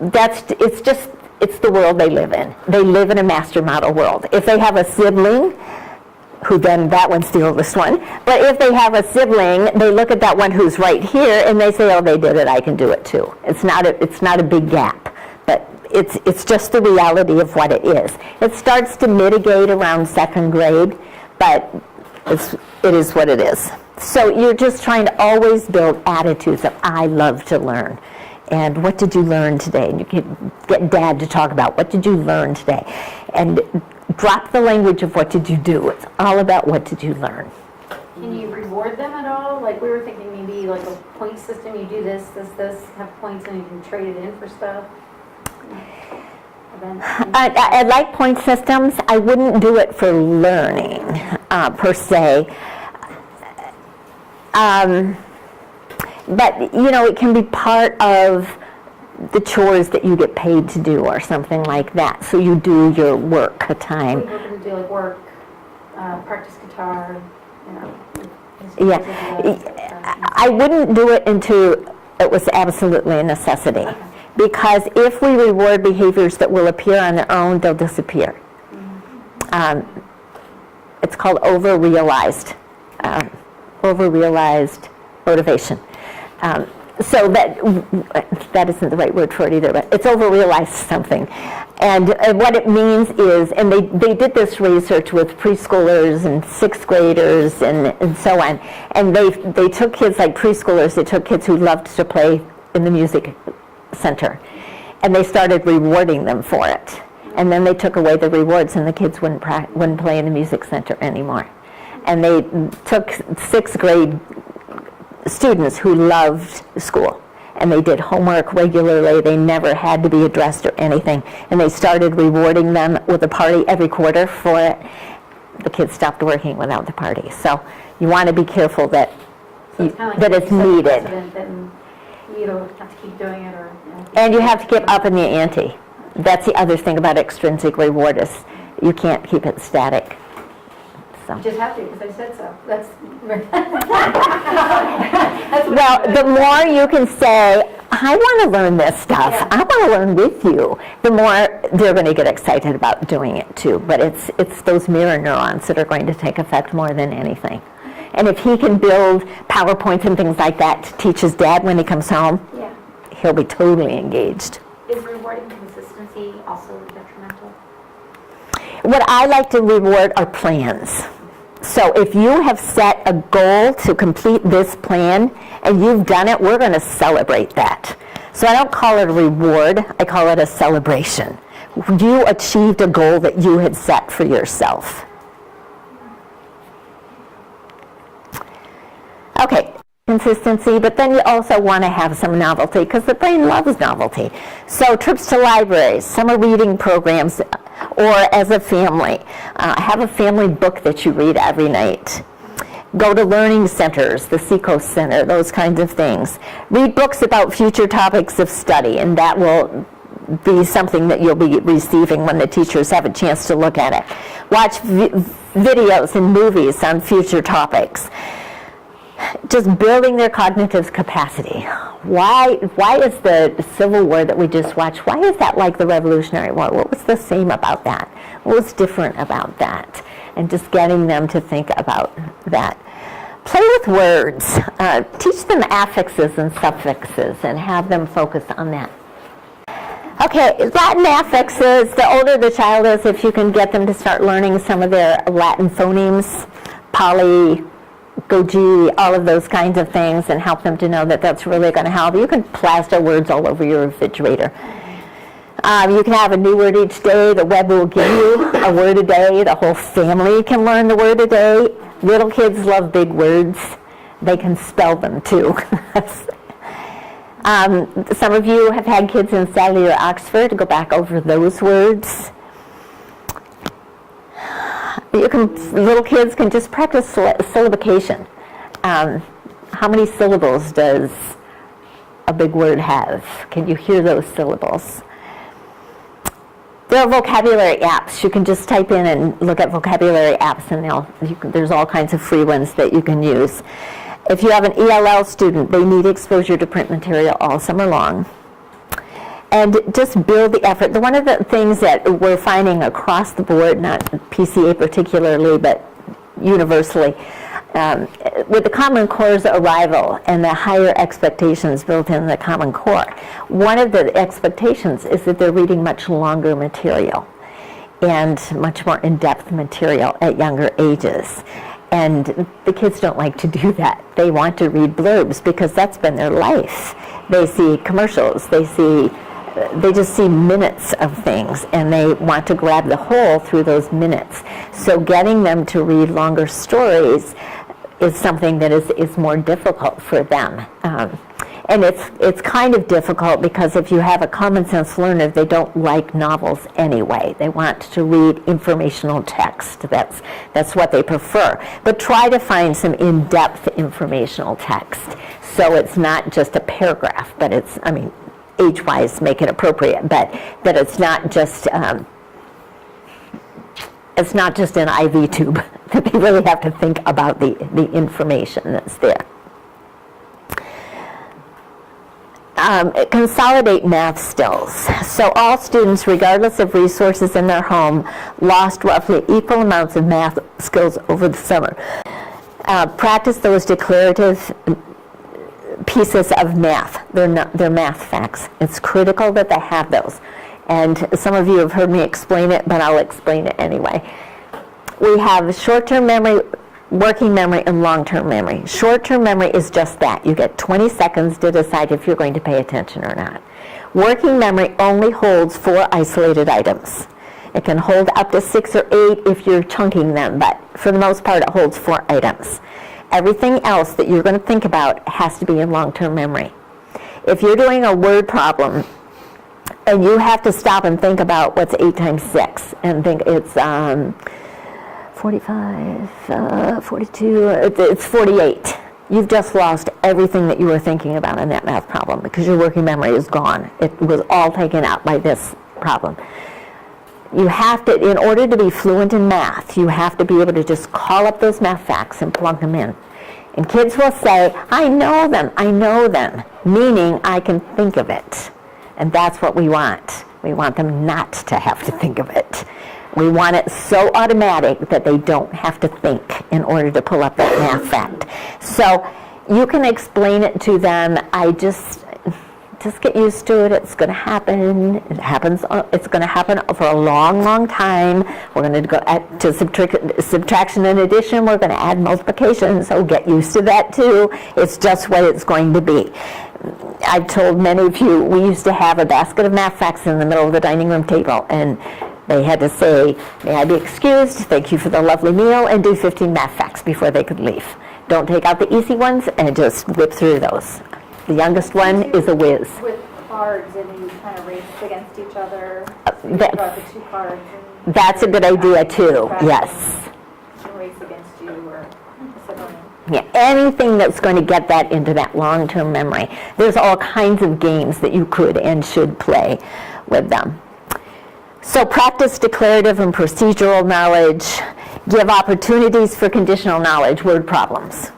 it's the world they live in. They live in a master model world. If they have a sibling, who then that one's the oldest one. But if they have a sibling, they look at that one who's right here and they say, oh, they did it, I can do it too. It's not a big gap, but it's just the reality of what it is. It starts to mitigate around 2nd grade, but it is what it is. So you're just trying to always build attitudes of, I love to learn. And what did you learn today? And you can get Dad to talk about, what did you learn today? And drop the language of what did you do. It's all about what did you learn. Can you reward them at all? Like we were thinking maybe like a point system, you do this, have points and you can trade it in for stuff. I like point systems. I wouldn't do it for learning per se. But, it can be part of the chores that you get paid to do or something like that. So you do your work a time. We're going to do like work, practice guitar, Yeah. I wouldn't do it until it was absolutely a necessity. Okay. Because if we reward behaviors that will appear on their own, they'll disappear. Mm-hmm. It's called over-realized motivation. So that isn't the right word for it either, but it's over-realized something. And what it means is, and they did this research with preschoolers and 6th graders and so on, and they took kids like preschoolers, they took kids who loved to play in the music center, and they started rewarding them for it. And then they took away the rewards, and the kids wouldn't play in the music center anymore. And they took 6th grade students who loved school, and they did homework regularly. They never had to be addressed or anything. And they started rewarding them with a party every quarter for it. The kids stopped working without the party. So you want to be careful that that it's needed. Then you either have to keep doing it or... And you have to keep up in the ante. That's the other thing about extrinsic reward is you can't keep it static. So. You just have to, because I said so. That's Well, the more you can say, I want to learn this stuff, Yeah. I want to learn with you, the more they're going to get excited about doing it too. But it's those mirror neurons that are going to take effect more than anything. And if he can build PowerPoints and things like that to teach his dad when he comes home, Yeah. he'll be totally engaged. Is rewarding consistency also detrimental? What I like to reward are plans. So if you have set a goal to complete this plan and you've done it, we're going to celebrate that. So I don't call it a reward, I call it a celebration. You achieved a goal that you had set for yourself. Okay, consistency, but then you also want to have some novelty because the brain loves novelty. So trips to libraries, summer reading programs, or as a family. Have a family book that you read every night. Go to learning centers, the Seacoast Center, those kinds of things. Read books about future topics of study, and that will be something that you'll be receiving when the teachers have a chance to look at it. Watch videos and movies on future topics. Just building their cognitive capacity. Why is the Civil War that we just watched, why is that like the Revolutionary War? What was the same about that? What was different about that? And just getting them to think about that. Play with words. Teach them affixes and suffixes and have them focus on that. Okay, Latin affixes, the older the child is, if you can get them to start learning some of their Latin phonemes, poly, goji, all of those kinds of things, and help them to know that that's really going to help. You can plaster words all over your refrigerator. You can have a new word each day. The web will give you a word a day. The whole family can learn the word a day. Little kids love big words. They can spell them too. Some of you have had kids in Sally or Oxford. Go back over those words. Little kids can just practice syllabication. How many syllables does a big word have? Can you hear those syllables? There are vocabulary apps. You can just type in and look at vocabulary apps, and there's all kinds of free ones that you can use. If you have an ELL student, they need exposure to print material all summer long. And just build the effort. One of the things that we're finding across the board, not PCA particularly, but universally, with the Common Core's arrival and the higher expectations built in the Common Core, one of the expectations is that they're reading much longer material and much more in-depth material at younger ages. And the kids don't like to do that. They want to read blurbs because that's been their life. They see commercials, they just see minutes of things, and they want to grab the whole through those minutes. So getting them to read longer stories is something that is more difficult for them. And it's kind of difficult because if you have a common sense learner, they don't like novels anyway. They want to read informational text. That's what they prefer. But try to find some in-depth informational text. So it's not just a paragraph, but it's, age-wise, make it appropriate, but it's not just an IV tube. That they really have to think about the information that's there. Consolidate math skills. So all students, regardless of resources in their home, lost roughly equal amounts of math skills over the summer. Practice those declarative pieces of math. They're math facts. It's critical that they have those. And some of you have heard me explain it, but I'll explain it anyway. We have short-term memory, working memory, and long-term memory. Short-term memory is just that. You get 20 seconds to decide if you're going to pay attention or not. Working memory only holds 4 isolated items. It can hold up to 6 or 8 if you're chunking them, but for the most part it holds 4 items. Everything else that you're going to think about has to be in long-term memory. if you're doing a word problem and you have to stop and think about what's 8 times 6 and think it's 45, 42, it's 48. You've just lost everything that you were thinking about in that math problem because your working memory is gone. It was all taken out by this problem. You have to, in order to be fluent in math, you have to be able to just call up those math facts and plug them in. And kids will say, I know them, meaning I can think of it. And that's what we want. We want them not to have to think of it. We want it so automatic that they don't have to think in order to pull up that math fact. So you can explain it to them. Just get used to it. It's going to happen. It's going to happen for a long, long time. We're going to go to subtraction and addition. We're going to add multiplication. So get used to that too. It's just what it's going to be. I've told many of you, we used to have a basket of math facts in the middle of the dining room table, and they had to say, may I be excused, thank you for the lovely meal, and do 15 math facts before they could leave. Don't take out the easy ones and just whip through those. The youngest one is a whiz. With cards, and you kind of race against each other. So you that- draw the 2 cards. And That's a good idea too, yes. and race against you or a sibling. Yeah, anything that's going to get that into that long-term memory. There's all kinds of games that you could and should play with them. So practice declarative and procedural knowledge. Give opportunities for conditional knowledge, word problems.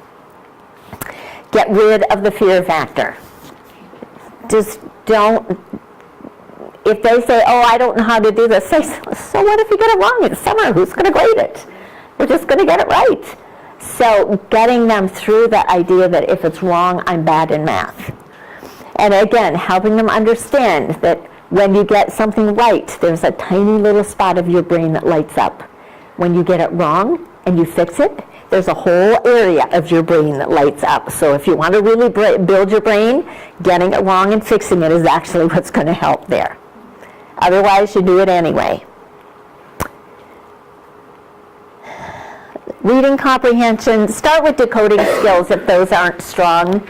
Get rid of the fear factor. Just don't, if they say, oh, I don't know how to do this, say, so what if you get it wrong? It's summer, who's going to grade it? We're just going to get it right. So getting them through the idea that if it's wrong, I'm bad in math. And again, helping them understand that when you get something right, there's a tiny little spot of your brain that lights up. When you get it wrong and you fix it, there's a whole area of your brain that lights up. So if you want to really build your brain, getting it wrong and fixing it is actually what's going to help there. Otherwise, you do it anyway. Reading comprehension, start with decoding skills if those aren't strong.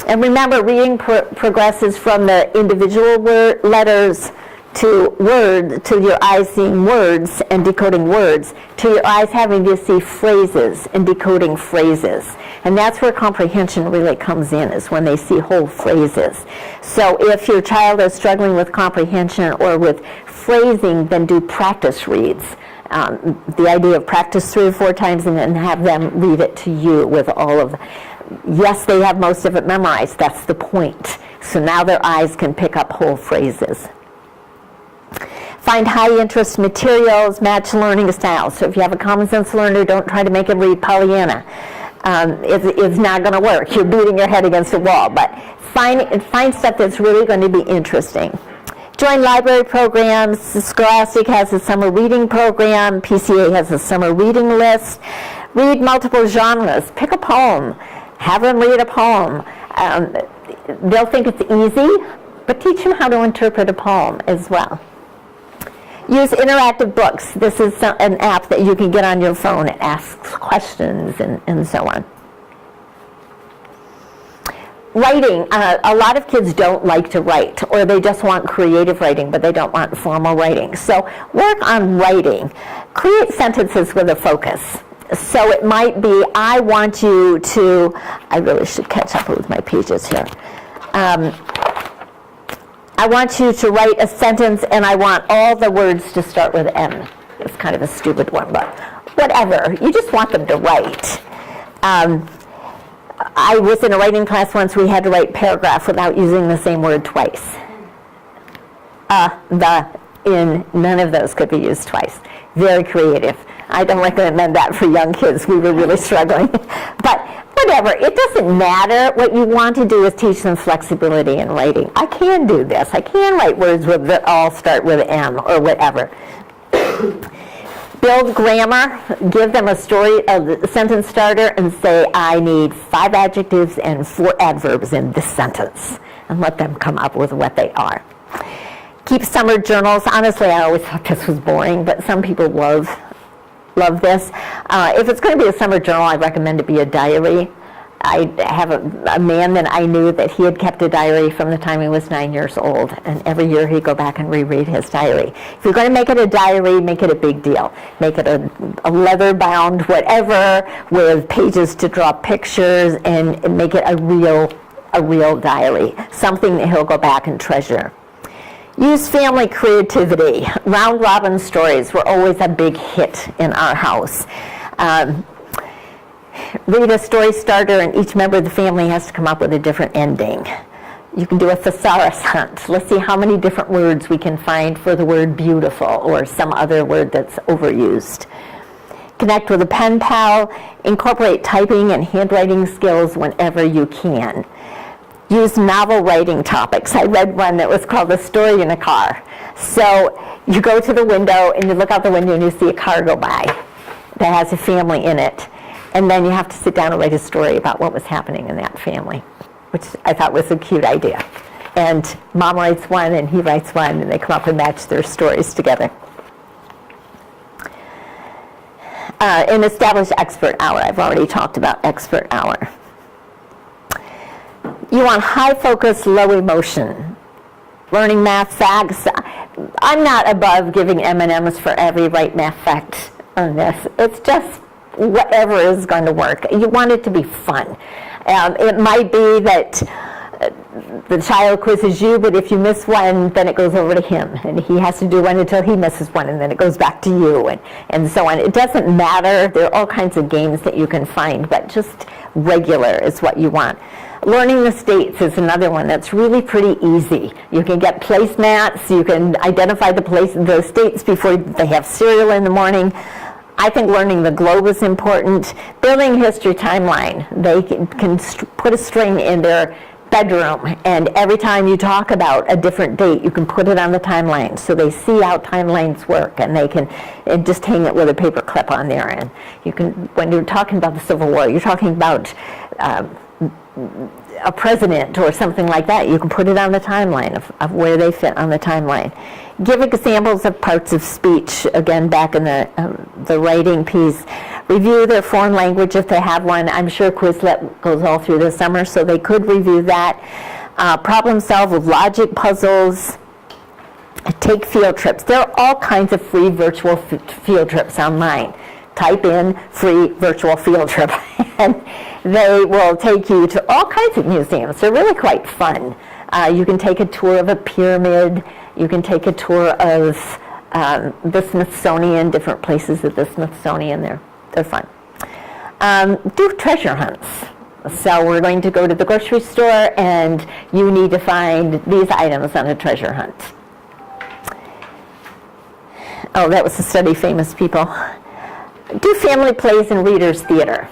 And remember, reading progresses from the individual letters to to your eyes seeing words and decoding words, to your eyes having to see phrases and decoding phrases. And that's where comprehension really comes in, is when they see whole phrases. So if your child is struggling with comprehension or with phrasing, then do practice reads. The idea of practice 3 or 4 times and then have them read it to you with all of yes, they have most of it memorized. That's the point. So now their eyes can pick up whole phrases. Find high interest materials, match learning styles. So if you have a common sense learner, don't try to make them read Pollyanna. It's not going to work. You're beating your head against a wall. But find stuff that's really going to be interesting. Join library programs. Scholastic has a summer reading program. PCA has a summer reading list. Read multiple genres. Pick a poem. Have them read a poem. They'll think it's easy, but teach them how to interpret a poem as well. Use interactive books. This is an app that you can get on your phone. It asks questions and so on. Writing. A lot of kids don't like to write, or they just want creative writing, but they don't want formal writing. So work on writing. Create sentences with a focus. So it might be, I want you to, I really should catch up with my pages here. I want you to write a sentence and I want all the words to start with M. It's kind of a stupid one, but whatever. You just want them to write. I was in a writing class once. We had to write paragraph without using the same word twice. The, in, none of those could be used twice. Very creative. I don't recommend that for young kids. We were really struggling. But whatever, it doesn't matter. What you want to do is teach them flexibility in writing. I can do this. I can write words that all start with M or whatever. Build grammar. Give them a story, a sentence starter, and say, I need 5 adjectives and 4 adverbs in this sentence. And let them come up with what they are. Keep summer journals. Honestly, I always thought this was boring, but some people love this. If it's going to be a summer journal, I recommend it be a diary. I have a man that I knew that he had kept a diary from the time he was 9 years old, and every year he'd go back and reread his diary. If you're going to make it a diary, make it a big deal. Make it a leather-bound whatever with pages to draw pictures, and make it a real diary, something that he'll go back and treasure. Use family creativity. Round-robin stories were always a big hit in our house. Read a story starter, and each member of the family has to come up with a different ending. You can do a thesaurus hunt. Let's see how many different words we can find for the word beautiful or some other word that's overused. Connect with a pen pal. Incorporate typing and handwriting skills whenever you can. Use novel writing topics. I read one that was called A Story in a Car. So you go to the window and you look out the window and you see a car go by that has a family in it. And then you have to sit down and write a story about what was happening in that family, which I thought was a cute idea. And mom writes one and he writes one, and they come up and match their stories together. And establish expert hour. I've already talked about expert hour. You want high focus, low emotion. Learning math facts. I'm not above giving M&Ms for every right math fact on this. It's just whatever is going to work. You want it to be fun. It might be that the child quizzes you, but if you miss one, then it goes over to him, and he has to do one until he misses one, and then it goes back to you, and so on. It doesn't matter. There are all kinds of games that you can find, but just regular is what you want. Learning the states is another one that's really pretty easy. You can get placemats. You can identify the states before they have cereal in the morning. I think learning the globe is important. Building history timeline. They can put a string in their bedroom, and every time you talk about a different date, you can put it on the timeline so they see how timelines work, and they can just hang it with a paper clip on there. And you can, when you're talking about the Civil War, you're talking about a president or something like that, you can put it on the timeline of where they fit on the timeline. Give examples of parts of speech, again, back in the writing piece. Review their foreign language if they have one. I'm sure Quizlet goes all through the summer, so they could review that. Problem solve with logic puzzles. Take field trips. There are all kinds of free virtual field trips online. Type in free virtual field trip, and they will take you to all kinds of museums. They're really quite fun. You can take a tour of a pyramid. You can take a tour of the Smithsonian, different places at the Smithsonian. They're fun. Do treasure hunts. So we're going to go to the grocery store, and you need to find these items on a treasure hunt. Oh, that was to study famous people. Do family plays and readers' theater.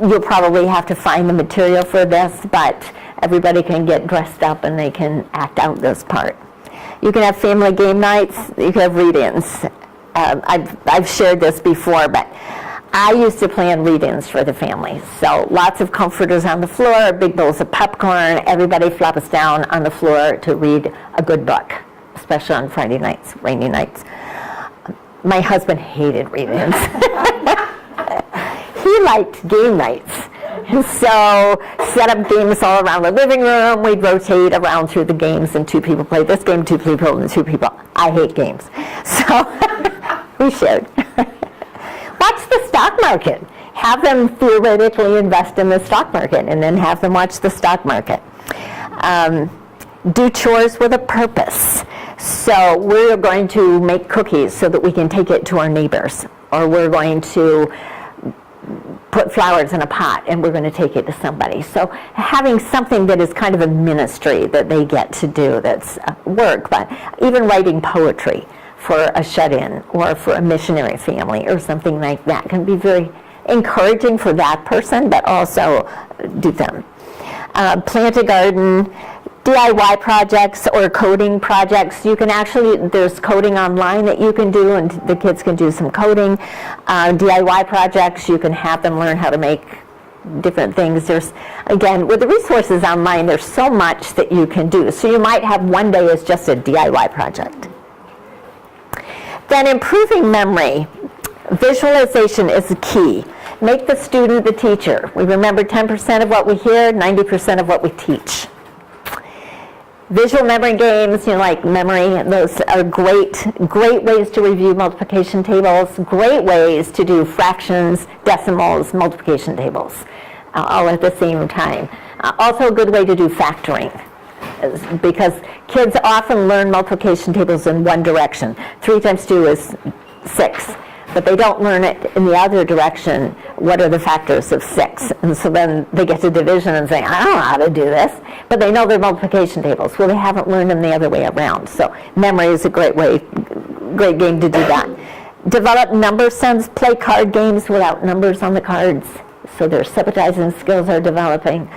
You'll probably have to find the material for this, but everybody can get dressed up and they can act out this part. You can have family game nights. You can have read-ins. I've shared this before, but I used to plan read-ins for the family. So lots of comforters on the floor, big bowls of popcorn. Everybody flops down on the floor to read a good book, especially on Friday nights, rainy nights. My husband hated read-ins. He liked game nights. So set up games all around the living room. We'd rotate around through the games, and two people play this game, two people, and two people. I hate games. So we shared. Watch the stock market. Have them theoretically invest in the stock market, and then have them watch the stock market. Do chores with a purpose. So we're going to make cookies so that we can take it to our neighbors, or we're going to put flowers in a pot and we're going to take it to somebody. So having something that is kind of a ministry that they get to do that's work, but even writing poetry for a shut-in or for a missionary family or something like that can be very encouraging for that person, but also do them. Plant a garden. DIY projects or coding projects. You can actually, there's coding online that you can do, and the kids can do some coding. DIY projects, you can have them learn how to make different things. There's, again, with the resources online, there's so much that you can do. So you might have one day as just a DIY project. Then improving memory. Visualization is the key. Make the student the teacher. We remember 10% of what we hear, 90% of what we teach. Visual memory games, like memory, those are great ways to review multiplication tables, great ways to do fractions, decimals, multiplication tables, all at the same time. Also a good way to do factoring, because kids often learn multiplication tables in one direction. 3 times 2 is 6. But they don't learn it in the other direction. What are the factors of 6? And so then they get to division and say, I don't know how to do this. But they know their multiplication tables. Well, they haven't learned them the other way around. So memory is a great game to do that. Develop number sense, play card games without numbers on the cards. So their subitizing skills are developing.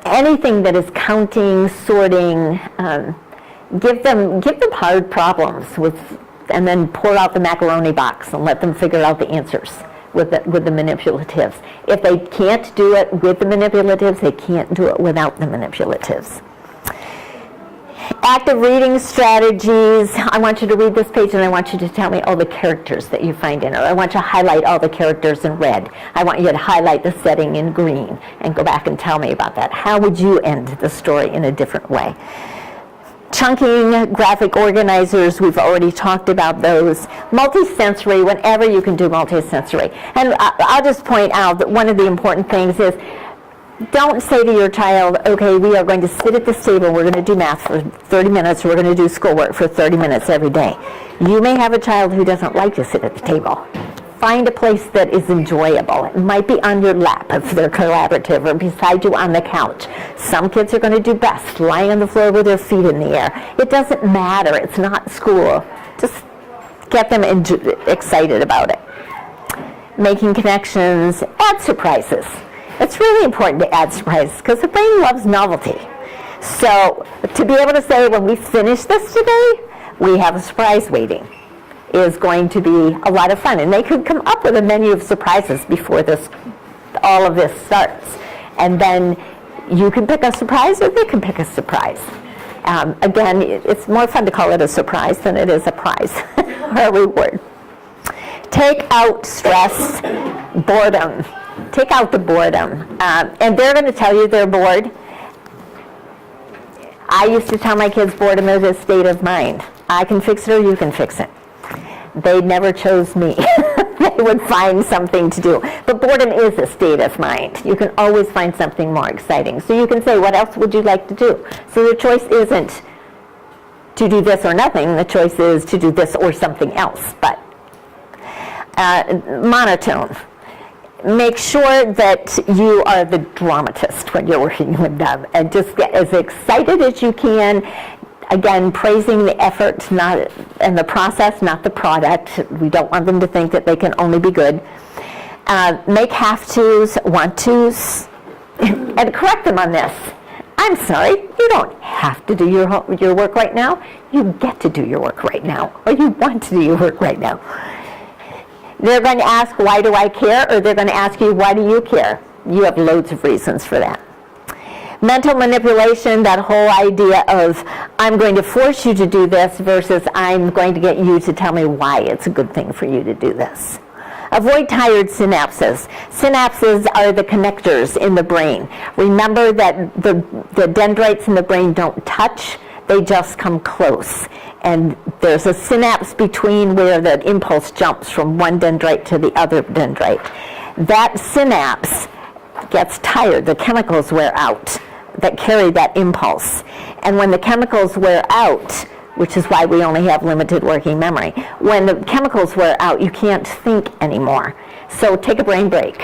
Anything that is counting, sorting, give them hard problems and then pour out the macaroni box and let them figure out the answers with the manipulatives. If they can't do it with the manipulatives, they can't do it without the manipulatives. Active reading strategies. I want you to read this page and I want you to tell me all the characters that you find in it. I want you to highlight all the characters in red. I want you to highlight the setting in green and go back and tell me about that. How would you end the story in a different way? Chunking, graphic organizers, we've already talked about those. Multisensory, whenever you can do multisensory. And I'll just point out that one of the important things is, don't say to your child, okay, we are going to sit at this table, we're going to do math for 30 minutes, we're going to do schoolwork for 30 minutes every day. You may have a child who doesn't like to sit at the table. Find a place that is enjoyable. It might be on your lap if they're collaborative, or beside you on the couch. Some kids are going to do best lying on the floor with their feet in the air. It doesn't matter. It's not school. Just get them excited about it. Making connections. Add surprises. It's really important to add surprises because the brain loves novelty. So to be able to say, when we finish this today, we have a surprise waiting, is going to be a lot of fun. And they could come up with a menu of surprises before all of this starts. And then you can pick a surprise or they can pick a surprise. Again, it's more fun to call it a surprise than it is a prize or a reward. Take out stress, boredom. Take out the boredom. And they're going to tell you they're bored. I used to tell my kids boredom is a state of mind. I can fix it or you can fix it. They never chose me. They would find something to do. But boredom is a state of mind. You can always find something more exciting. So you can say, what else would you like to do? So the choice isn't to do this or nothing. The choice is to do this or something else. But monotone. Make sure that you are the dramatist when you're working with them. And just get as excited as you can. Again, praising the effort and the process, not the product. We don't want them to think that they can only be good. Make have-tos, want-tos, and correct them on this. I'm sorry, you don't have to do your work right now. You get to do your work right now, or you want to do your work right now. They're going to ask, why do I care? Or they're going to ask you, why do you care? You have loads of reasons for that. Mental manipulation, that whole idea of I'm going to force you to do this versus I'm going to get you to tell me why it's a good thing for you to do this. Avoid tired synapses. Synapses are the connectors in the brain. Remember that the dendrites in the brain don't touch, they just come close. And there's a synapse between where the impulse jumps from one dendrite to the other dendrite. That synapse gets tired, the chemicals wear out that carry that impulse. And when the chemicals wear out, which is why we only have limited working memory, when the chemicals wear out, you can't think anymore. So take a brain break.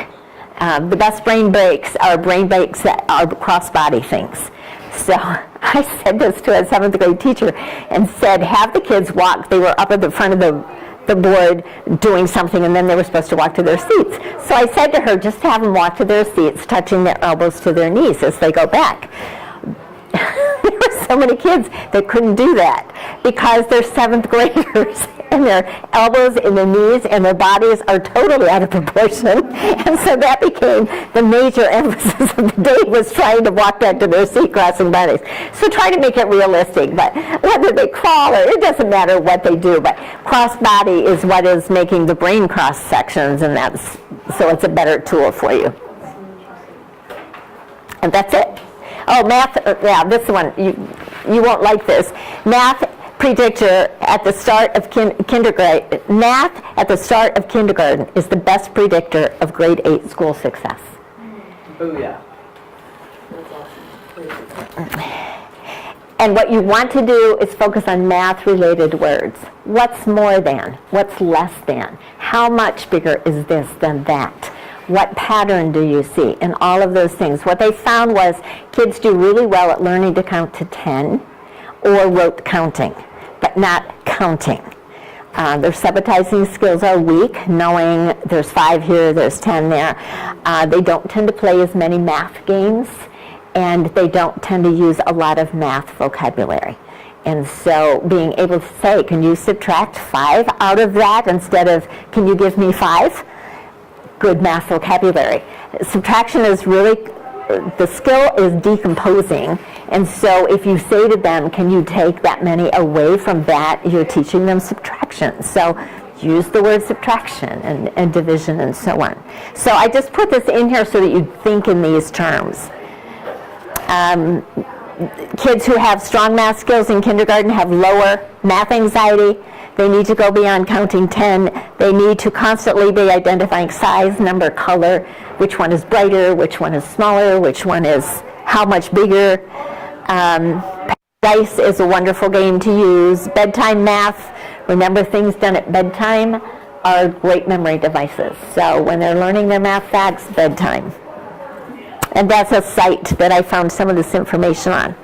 The best brain breaks are brain breaks that are cross-body things. So I said this to a 7th grade teacher and said, have the kids walk. They were up at the front of the board doing something, and then they were supposed to walk to their seats. So I said to her, just have them walk to their seats, touching their elbows to their knees as they go back. there were so many kids that couldn't do that because they're 7th graders and their elbows and their knees and their bodies are totally out of proportion. And so that became the major emphasis of the day, was trying to walk back to their seat crossing bodies. So try to make it realistic, but whether they crawl or, it doesn't matter what they do, but cross body is what is making the brain cross sections, and that's, so it's a better tool for you. And that's it. Oh, math, yeah, this one, you won't like this. Math predictor at the start of kindergarten. Math at the start of kindergarten is the best predictor of grade 8 school success. Oh, yeah. And what you want to do is focus on math-related words. What's more than? What's less than? How much bigger is this than that? What pattern do you see? And all of those things. What they found was kids do really well at learning to count to 10 or rote counting, but not counting. Their sabotizing skills are weak, knowing there's 5 here, there's 10 there. They don't tend to play as many math games, and they don't tend to use a lot of math vocabulary. And so being able to say, can you subtract 5 out of that instead of, can you give me 5? Good math vocabulary. Subtraction is really, the skill is decomposing, and so if you say to them, can you take that many away from that, you're teaching them subtraction. So use the word subtraction and division and so on. So I just put this in here so that you think in these terms. Kids who have strong math skills in kindergarten have lower math anxiety. They need to go beyond counting 10. They need to constantly be identifying size, number, color, which one is brighter, which one is smaller, which one is how much bigger. Dice is a wonderful game to use. Bedtime math, remember things done at bedtime, are great memory devices. So when they're learning their math facts, bedtime. And that's a site that I found some of this information on.